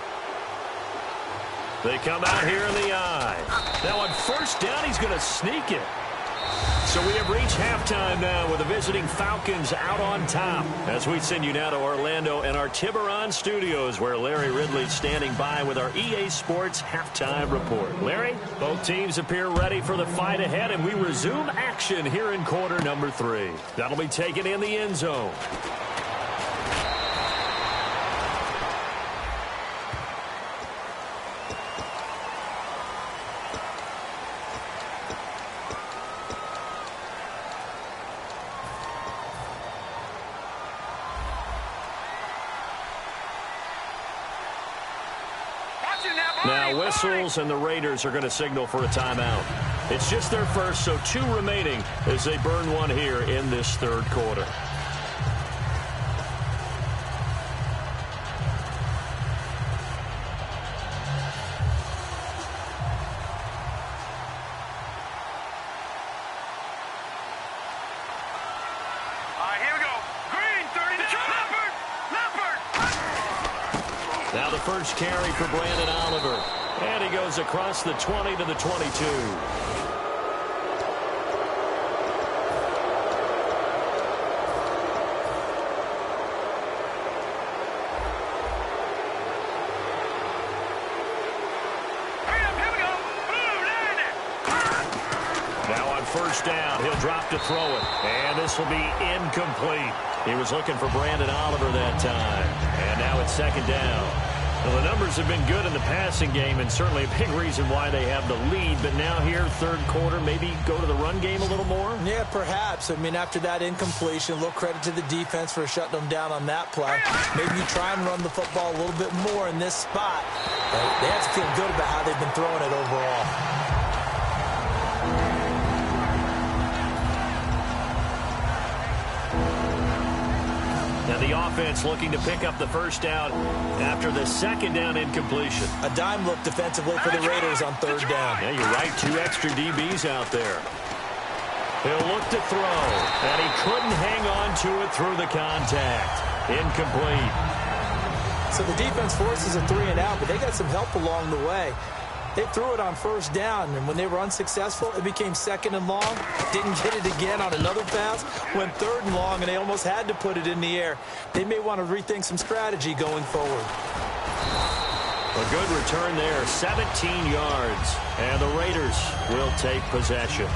They come out here in the eye. Now on 1st down, he's going to sneak it. So we have reached halftime now with the visiting Falcons out on top. As we send you now to Orlando and our Tiburon studios where Larry Ridley's standing by with our EA Sports halftime report. Larry, both teams appear ready for the fight ahead, and we resume action here in quarter number 3. That'll be taken in the end zone. Now whistles, and the Raiders are going to signal for a timeout. It's just their first, so 2 remaining as they burn one here in this third quarter. Here we go. Green, 30 to Leopard. Now the first carry for Brandon Oliver. And he goes across the 20 to the 22. Now on first down, he'll drop to throw it. And this will be incomplete. He was looking for Brandon Oliver that time. And now it's second down. Well, the numbers have been good in the passing game, and certainly a big reason why they have the lead. But now here, third quarter, maybe go to the run game a little more? Yeah, perhaps. I mean, after that incompletion, a little credit to the defense for shutting them down on that play. Maybe you try and run the football a little bit more in this spot. They have to feel good about how they've been throwing it overall. Now the offense looking to pick up the first down after the second down incompletion. A dime look defensively for the Raiders on third down. Yeah, you're right. 2 extra DBs out there. He'll look to throw, and he couldn't hang on to it through the contact. Incomplete. So the defense forces a 3-and-out, but they got some help along the way. They threw it on first down, and when they were unsuccessful, it became second and long. Didn't get it again on another pass. Went third and long, and they almost had to put it in the air. They may want to rethink some strategy going forward. A good return there, 17 yards, and the Raiders will take possession.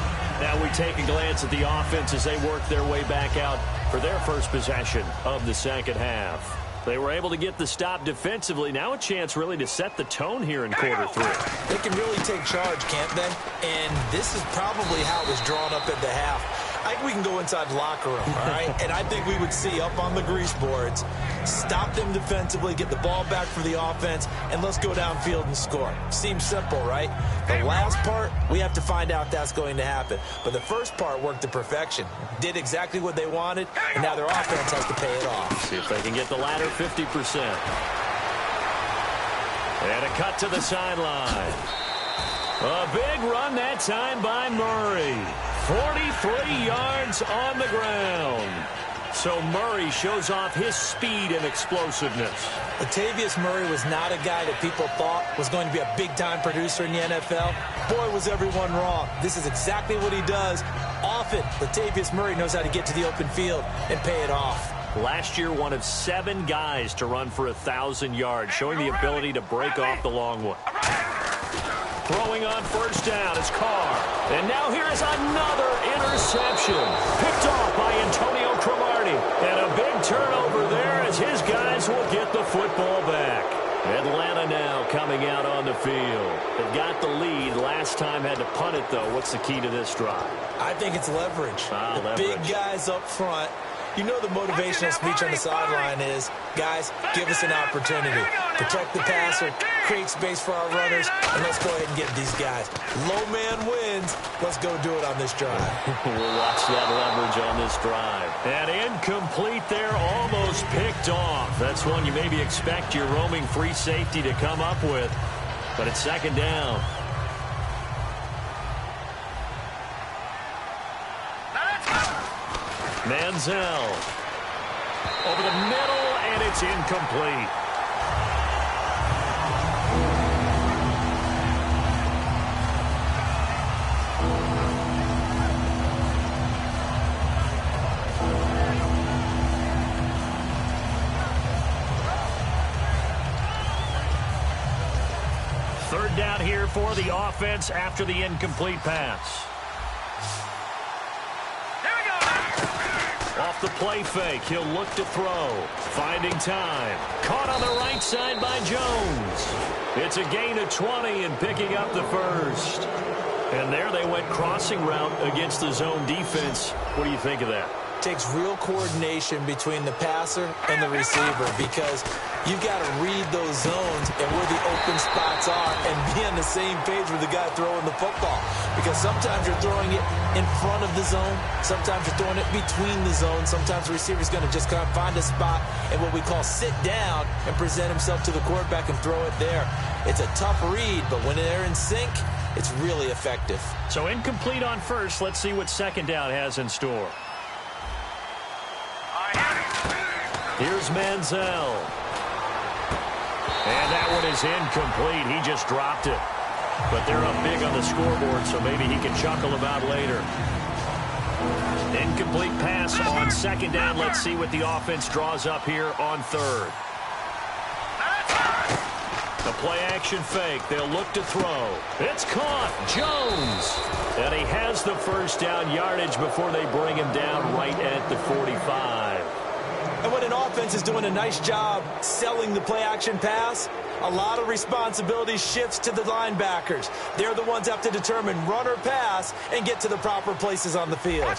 Now we take a glance at the offense as they work their way back out for their first possession of the second half. They were able to get the stop defensively. Now a chance really to set the tone here in quarter 3. They can really take charge, can't they? And this is probably how it was drawn up at the half. I think we can go inside the locker room, all right? And I think we would see up on the grease boards, stop them defensively, get the ball back for the offense, and let's go downfield and score. Seems simple, right? The last part, we have to find out if that's going to happen. But the first part worked to perfection. Did exactly what they wanted, and now their offense has to pay it off. See if they can get the latter 50%. And a cut to the sideline. A big run that time by Murray. 43 yards on the ground. So Murray shows off his speed and explosiveness. Latavius Murray was not a guy that people thought was going to be a big-time producer in the NFL. Boy, was everyone wrong. This is exactly what he does. Often, Latavius Murray knows how to get to the open field and pay it off. Last year, one of 7 guys to run for 1,000 yards, showing the ability to break off the long one. Throwing on first down is Carr. And now here is another interception. Picked off by Antonio Cromartie. And a big turnover there as his guys will get the football back. Atlanta now coming out on the field. They've got the lead. Last time had to punt it, though. What's the key to this drive? I think it's leverage. Leverage. Big guys up front. You know the motivational speech on the sideline is, guys, give us an opportunity. Protect the passer, create space for our runners, and let's go ahead and get these guys. Low man wins. Let's go do it on this drive. We'll watch that leverage on this drive. And incomplete there, almost picked off. That's one you maybe expect your roaming free safety to come up with. But it's second down. Manziel over the middle, and it's incomplete. Third down here for the offense after the incomplete pass. Off the play fake, he'll look to throw. Finding time. Caught on the right side by Jones. It's a gain of 20 and picking up the first. And there they went crossing route against the zone defense. What do you think of that? Takes real coordination between the passer and the receiver because you've got to read those zones and where the open spots are and be on the same page with the guy throwing the football. because sometimes you're throwing it in front of the zone. Sometimes you're throwing it between the zones. Sometimes the receiver's going to just kind of find a spot and what we call sit down and present himself to the quarterback and throw it there. It's a tough read, but when they're in sync, it's really effective. So incomplete on first. Let's see what second down has in store. Here's Manziel. And that one is incomplete. He just dropped it. But they're up big on the scoreboard, so maybe he can chuckle about later. Incomplete pass on second down. Let's see what the offense draws up here on third. The play action fake. They'll look to throw. It's caught. Jones. And he has the first down yardage before they bring him down right at the 45. And when an offense is doing a nice job selling the play action pass, a lot of responsibility shifts to the linebackers. They're the ones that have to determine run or pass and get to the proper places on the field. On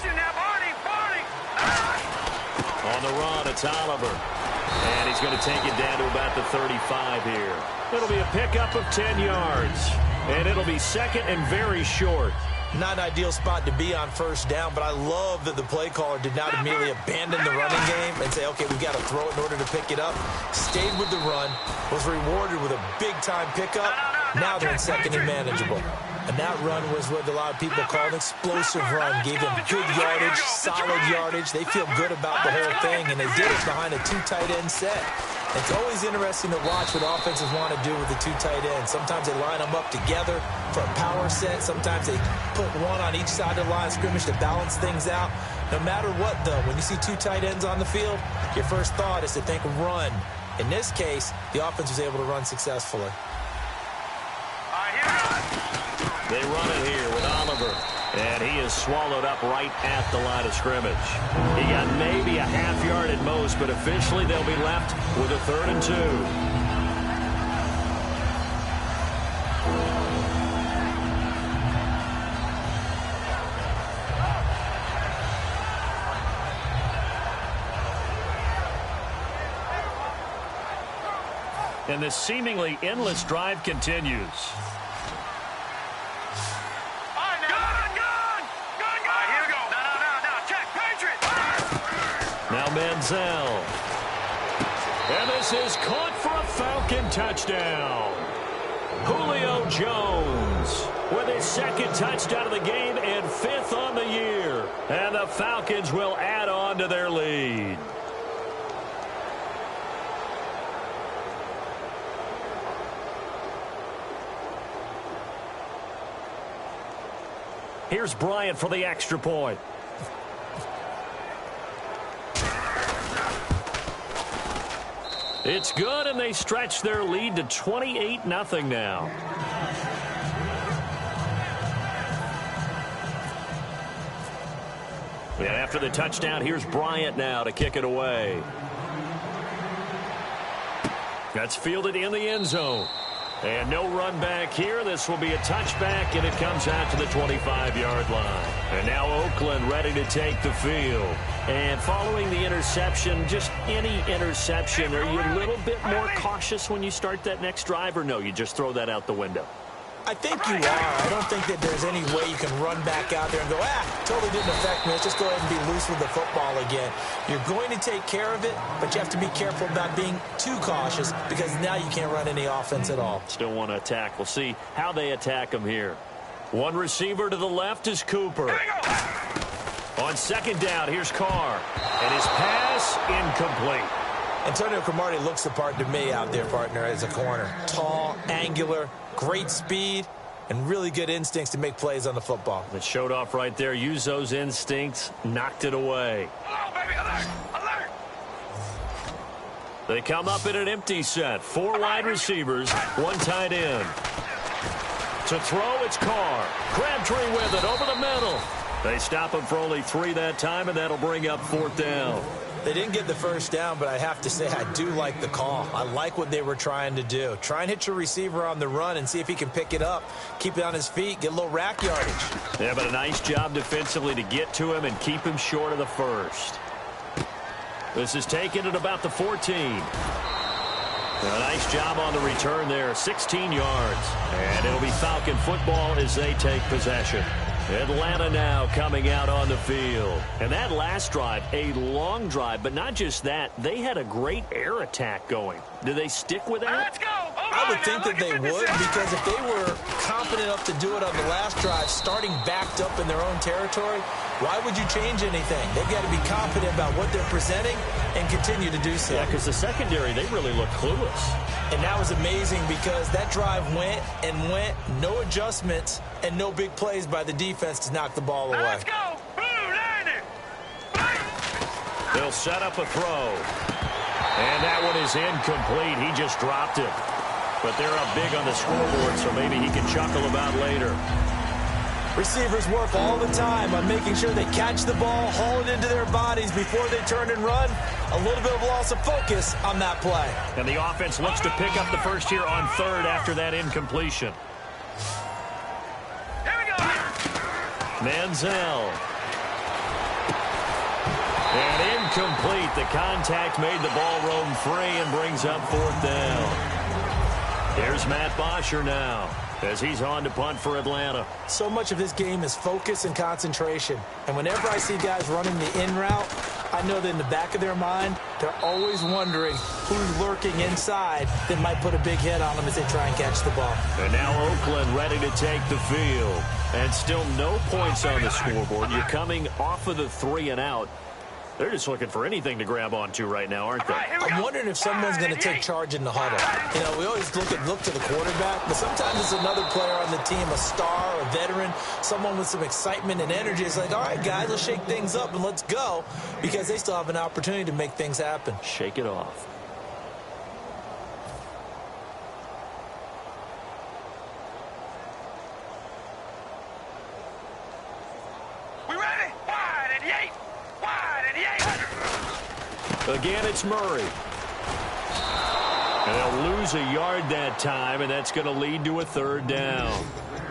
the run, it's Oliver. And he's going to take it down to about the 35 here. It'll be a pickup of 10 yards. And it'll be second and very short. Not an ideal spot to be on first down, but I love that the play caller did not immediately abandon the running game and say, okay, we've got to throw it in order to pick it up. Stayed with the run, was rewarded with a big-time pickup. Now they're in second and manageable. And that run was what a lot of people call an explosive run. Gave them good yardage, solid yardage. They feel good about the whole thing, and they did it behind a two tight end set. It's always interesting to watch what offenses want to do with the two tight ends. Sometimes they line them up together for a power set. Sometimes they put one on each side of the line of scrimmage to balance things out. No matter what, though, when you see two tight ends on the field, your first thought is to think run. In this case, the offense was able to run successfully. They run it here with Oliver. And he is swallowed up right at the line of scrimmage. He got maybe a half yard at most, but officially they'll be left with a 3rd and 2. And this seemingly endless drive continues. Manziel. And this is caught for a Falcon touchdown. Julio Jones with his 2nd touchdown of the game and 5th on the year. And the Falcons will add on to their lead. Here's Bryant for the extra point. It's good, and they stretch their lead to 28-0 now. And after the touchdown, here's Bryant now to kick it away. That's fielded in the end zone. And no run back here. This will be a touchback, and it comes out to the 25-yard line. And now Oakland ready to take the field. And following the interception, just any interception, are you a little bit more cautious when you start that next drive, or no, you just throw that out the window? I think you are. I don't think that there's any way you can run back out there and go, totally didn't affect me. Let's just go ahead and be loose with the football again. You're going to take care of it, but you have to be careful about being too cautious because now you can't run any offense at all. Still want to attack. We'll see how they attack him here. One receiver to the left is Cooper. On second down, here's Carr. And his pass incomplete. Antonio Cromartie looks the part to me out there, partner, as a corner. Tall, angular, great speed, and really good instincts to make plays on the football. It showed off right there. Used those instincts, knocked it away. Hello, baby, alert, alert. They come up in an empty set. 4 wide receivers, 1 tight end. To throw, it's Carr. Crabtree with it over the middle. They stop him for only 3 that time, and that'll bring up 4th down. They didn't get the first down, but I have to say I do like the call. I like what they were trying to do. Try and hit your receiver on the run and see if he can pick it up, keep it on his feet, get a little rack yardage. Yeah, but a nice job defensively to get to him and keep him short of the first. This is taken at about the 14. A nice job on the return there, 16 yards. And it'll be Falcon football as they take possession. Atlanta now coming out on the field. And that last drive, a long drive, but not just that. They had a great air attack going. Do they stick with that? Let's go. I would think that they would, because if they were confident enough to do it on the last drive, starting backed up in their own territory, why would you change anything? They've got to be confident about what they're presenting and continue to do so. Yeah, because the secondary, they really look clueless. And that was amazing because that drive went and went, no adjustments, and no big plays by the defense to knock the ball away. Let's go. Boom, line it. They'll set up a throw. And that one is incomplete. He just dropped it. But they're up big on the scoreboard, so maybe he can chuckle about later. Receivers work all the time on making sure they catch the ball, haul it into their bodies before they turn and run. A little bit of loss of focus on that play. And the offense looks to pick up the first here on third after that incompletion. Here we go. Manziel. And incomplete. The contact made the ball roam free and brings up fourth down. Here's Matt Bosher now as he's on to punt for Atlanta. So much of this game is focus and concentration. And whenever I see guys running the in route, I know that in the back of their mind, they're always wondering who's lurking inside that might put a big hit on them as they try and catch the ball. And now Oakland ready to take the field. And still no points on the scoreboard. You're coming off of the 3 and out. They're just looking for anything to grab onto right now, aren't they? I'm wondering if someone's going to take charge in the huddle. You know, we always look to the quarterback, but sometimes it's another player on the team, a star, a veteran, someone with some excitement and energy. It's like, all right, guys, let's shake things up and let's go, because they still have an opportunity to make things happen. Shake it off. We ready? Wide and eight. Wide and eight. Again, it's Murray. And they'll lose a yard that time, and that's going to lead to a third down.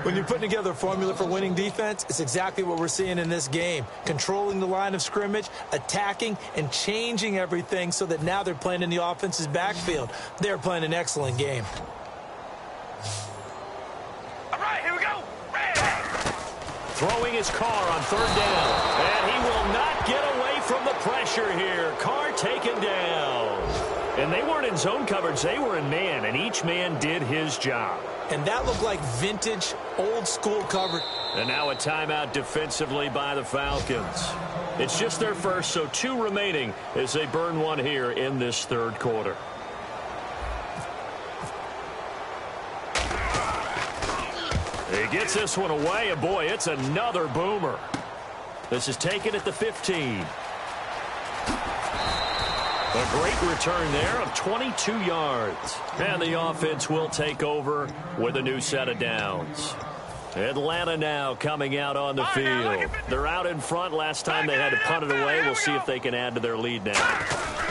When you're putting together a formula for winning defense, it's exactly what we're seeing in this game. Controlling the line of scrimmage, attacking, and changing everything so that now they're playing in the offense's backfield. They're playing an excellent game. All right, here we go. Ready. Throwing his car on third down. And he will not get away from the pressure here. Carr taken down. And they weren't in zone coverage. They were in man, and each man did his job. And that looked like vintage, old-school coverage. And now a timeout defensively by the Falcons. It's just their first, so 2 remaining as they burn one here in this third quarter. He gets this one away, and boy, it's another boomer. This is taken at the 15. A great return there of 22 yards. And the offense will take over with a new set of downs. Atlanta now coming out on the field. They're out in front. Last time they had to punt it away. We'll see if they can add to their lead now.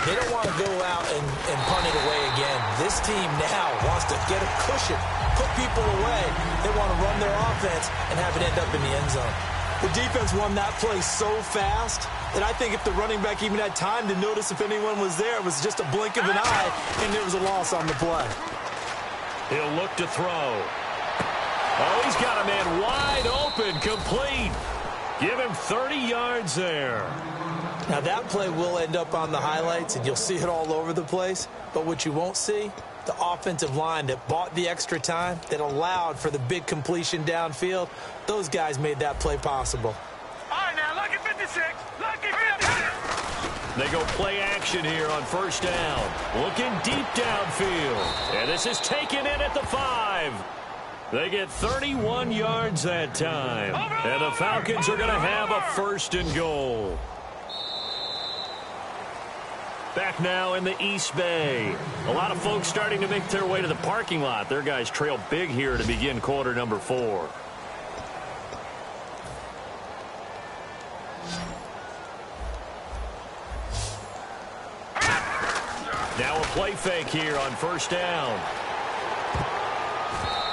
They don't want to go out and punt it away again. This team now wants to get a cushion, put people away. They want to run their offense and have it end up in the end zone. The defense won that play so fast that I think if the running back even had time to notice if anyone was there, it was just a blink of an eye, and there was a loss on the play. He'll look to throw. Oh, he's got a man wide open, complete. Give him 30 yards there. Now, that play will end up on the highlights, and you'll see it all over the place. But what you won't see, the offensive line that bought the extra time, that allowed for the big completion downfield, those guys made that play possible. All right, now, lucky 56. Lucky 56. They go play action here on first down. Looking deep downfield. And this is taken in at the 5. They get 31 yards that time. And the Falcons are going to have a first and goal. Back now in the East Bay. A lot of folks starting to make their way to the parking lot. Their guys trail big here to begin quarter number 4. Now a play fake here on first down.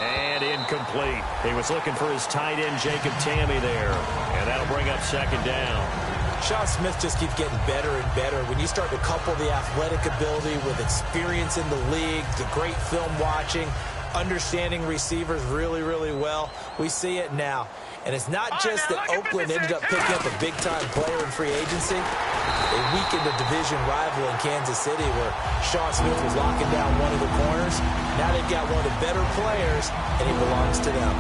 And incomplete. He was looking for his tight end, Jacob Tamme, there. And that'll bring up second down. Sean Smith just keeps getting better and better. When you start to couple the athletic ability with experience in the league, the great film watching, understanding receivers really, really well, we see it now. And it's not just that Oakland ended up picking up a big-time player in free agency. They weakened a division rival in Kansas City where Sean Smith was locking down one of the corners. Now they've got one of the better players, and he belongs to them.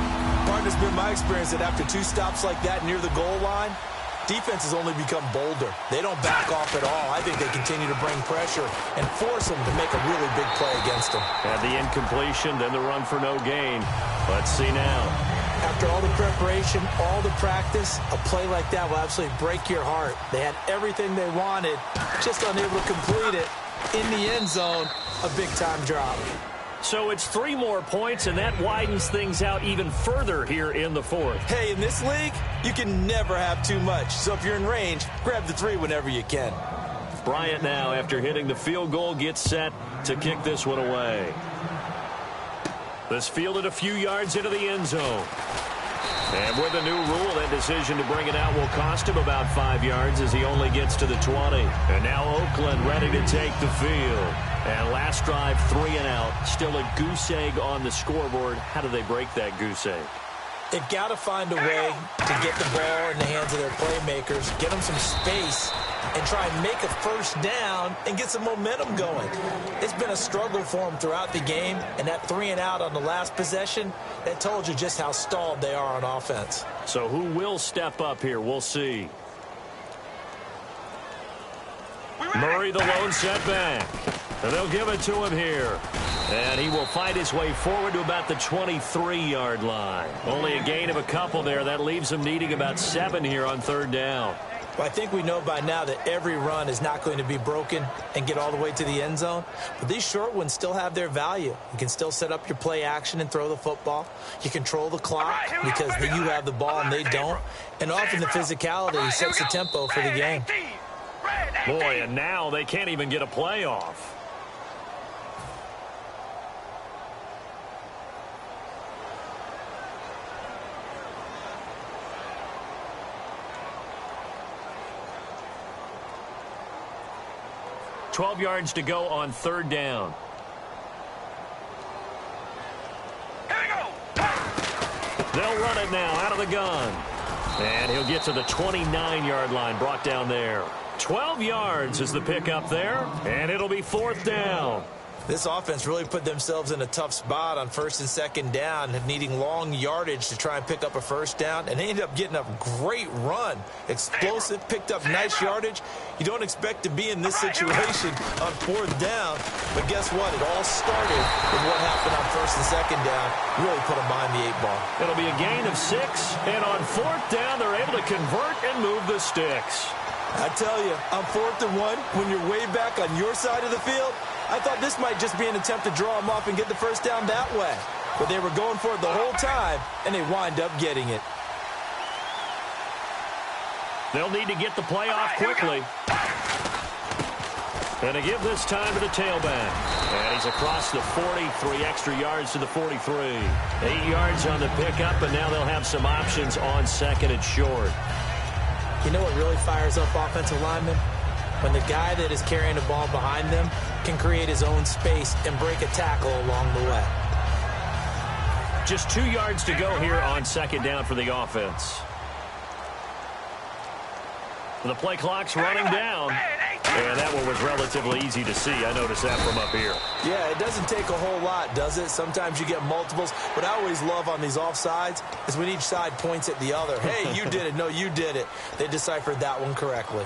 Partner, it's been my experience that after 2 stops like that near the goal line, defense has only become bolder. They don't back off at all. I think they continue to bring pressure and force them to make a really big play against them. Had the incompletion, then the run for no gain. Let's see now. After all the preparation, all the practice, a play like that will absolutely break your heart. They had everything they wanted, just unable to complete it. In the end zone, a big-time drop. So it's 3 more points, and that widens things out even further here in the 4th. Hey, in this league, you can never have too much. So if you're in range, grab the 3 whenever you can. Bryant now, after hitting the field goal, gets set to kick this one away. This fielded a few yards into the end zone. And with a new rule, that decision to bring it out will cost him about 5 yards as he only gets to the 20. And now Oakland ready to take the field. And last drive, 3 and out. Still a goose egg on the scoreboard. How do they break that goose egg? They've got to find a way to get the ball in the hands of their playmakers, get them some space, and try and make a first down and get some momentum going. It's been a struggle for them throughout the game, and that 3 and out on the last possession, that told you just how stalled they are on offense. So who will step up here? We'll see. Murray, the lone setback. And they'll give it to him here. And he will fight his way forward to about the 23-yard line. Only a gain of a couple there. That leaves him needing about 7 here on 3rd down. Well, I think we know by now that every run is not going to be broken and get all the way to the end zone. But these short ones still have their value. You can still set up your play action and throw the football. You control the clock because you have the ball and they don't. And often the physicality sets the tempo for the game. Boy, and now they can't even get a play off. $12 yards to go on 3rd down. They'll run it now out of the gun. And he'll get to the 29-yard line, brought down there. 12 yards is the pickup there, and it'll be 4th down. This offense really put themselves in a tough spot on 1st and 2nd down, needing long yardage to try and pick up a first down, and they ended up getting a great run. Explosive, picked up nice yardage. You don't expect to be in this situation on 4th down, but guess what? It all started with what happened on 1st and 2nd down. Really put them behind the 8 ball. It'll be a gain of 6, and on 4th down, they're able to convert and move the sticks. I tell you, on 4th and 1, when you're way back on your side of the field, I thought this might just be an attempt to draw them off and get the first down that way. But they were going for it the whole time, and they wind up getting it. They'll need to get the play off quickly. And to give this time to the tailback. And he's across the 40, 3 extra yards to the 43. 8 yards on the pickup, and now they'll have some options on 2nd and short. You know what really fires up offensive linemen? When the guy that is carrying the ball behind them can create his own space and break a tackle along the way. Just 2 yards to go here on 2nd down for the offense. The play clock's running down. And that one was relatively easy to see. I noticed that from up here. Yeah, it doesn't take a whole lot, does it? Sometimes you get multiples. What I always love on these offsides is when each side points at the other. Hey, you did it. No, you did it. They deciphered that one correctly.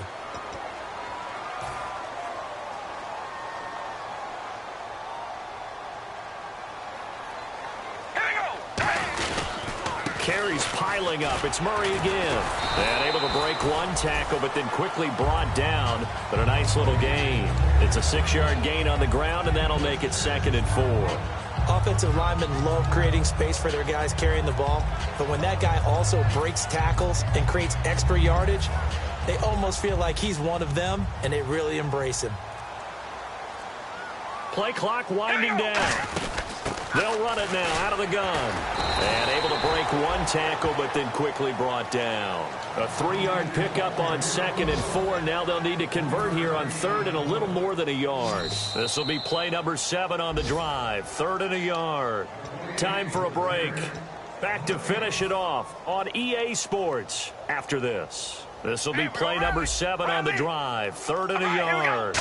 Carries piling up. It's Murray again. And able to break one tackle, but then quickly brought down. But a nice little gain. It's a 6-yard gain on the ground, and that'll make it 2nd and 4. Offensive linemen love creating space for their guys carrying the ball. But when that guy also breaks tackles and creates extra yardage, they almost feel like he's one of them, and they really embrace him. Play clock winding down. They'll run it now out of the gun. And able to break one tackle, but then quickly brought down. A 3-yard pickup on 2nd and 4. Now they'll need to convert here on 3rd and a little more than a yard. This will be play number 7 on the drive. 3rd and a yard. Time for a break. Back to finish it off on EA Sports after this. This will be play number 7 on the drive. 3rd and a yard.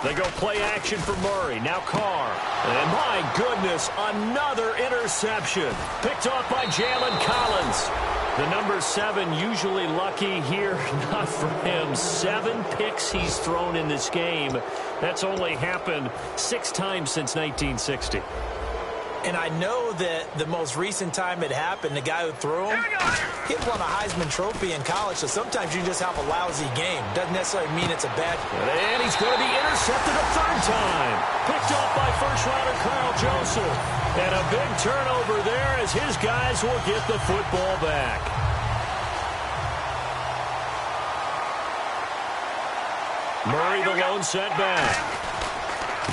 They go play action for Murray. Now Carr. And my goodness, another interception. Picked off by Jalen Collins. The number 7 usually lucky here. Not for him. 7 picks he's thrown in this game. That's only happened 6 times since 1960. And I know that the most recent time it happened, the guy who threw him, he won a Heisman Trophy in college, so sometimes you just have a lousy game. Doesn't necessarily mean it's a bad game. And he's going to be intercepted a 3rd time. Picked off by first-rounder Kyle Joseph. And a big turnover there as his guys will get the football back. Murray the lone setback.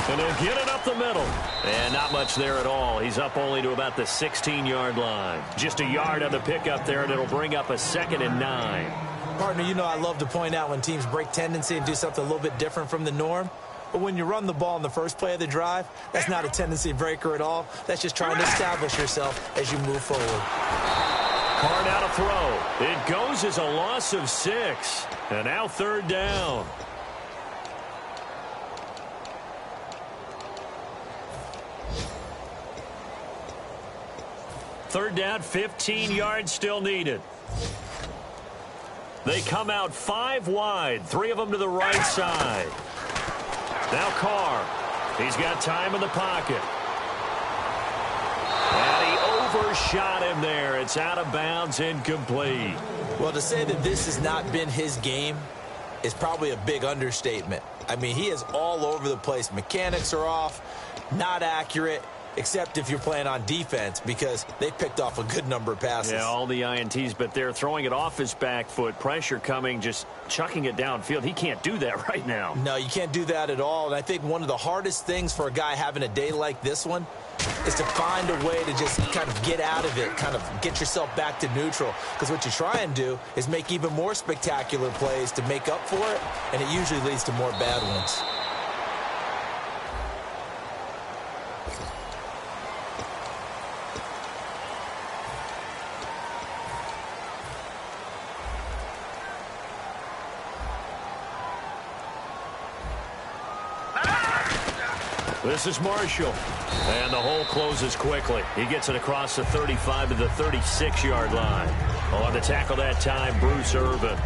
And he'll get it up the middle. And not much there at all. He's up only to about the 16-yard line. Just a yard on the pickup there, and it'll bring up a 2nd and 9. Partner, you know I love to point out when teams break tendency and do something a little bit different from the norm. But when you run the ball in the first play of the drive, that's not a tendency breaker at all. That's just trying to establish yourself as you move forward. Carr now to throw. It goes as a loss of 6. And now 3rd down. Third down, 15 yards still needed. They come out 5 wide, 3 of them to the right side. Now Carr. He's got time in the pocket. And he overshot him there. It's out of bounds, incomplete. Well, to say that this has not been his game is probably a big understatement. I mean, he is all over the place. Mechanics are off, not accurate. Except if you're playing on defense, because they picked off a good number of passes. Yeah, all the INTs, but they're throwing it off his back foot. Pressure coming, just chucking it downfield. He can't do that right now. No, you can't do that at all. And I think one of the hardest things for a guy having a day like this one is to find a way to just kind of get out of it, kind of get yourself back to neutral. Because what you try and do is make even more spectacular plays to make up for it, and it usually leads to more bad ones. This is Marshall. And the hole closes quickly. He gets it across the 35 to the 36-yard line. On the tackle that time, Bruce Irvin.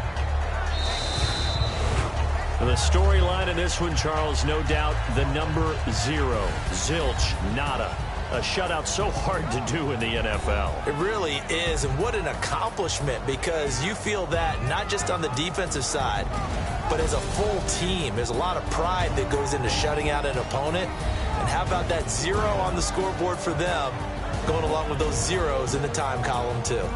And the storyline in this one, Charles, no doubt the number 0. Zilch, nada. A shutout so hard to do in the NFL. It really is, and what an accomplishment, because you feel that not just on the defensive side, but as a full team. There's a lot of pride that goes into shutting out an opponent. And how about that 0 on the scoreboard for them, going along with those zeros in the time column, too.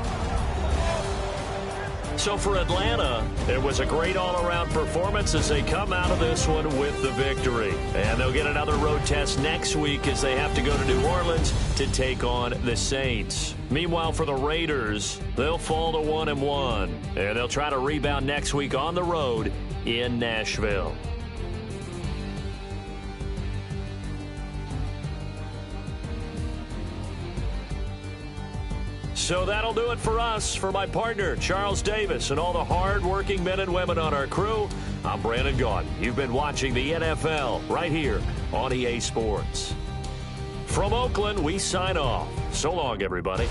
So for Atlanta, it was a great all-around performance as they come out of this one with the victory. And they'll get another road test next week as they have to go to New Orleans to take on the Saints. Meanwhile, for the Raiders, they'll fall to 1-1. And they'll try to rebound next week on the road in Nashville. So that'll do it for us. For my partner, Charles Davis, and all the hard-working men and women on our crew, I'm Brandon Gaudin. You've been watching the NFL right here on EA Sports. From Oakland, we sign off. So long, everybody.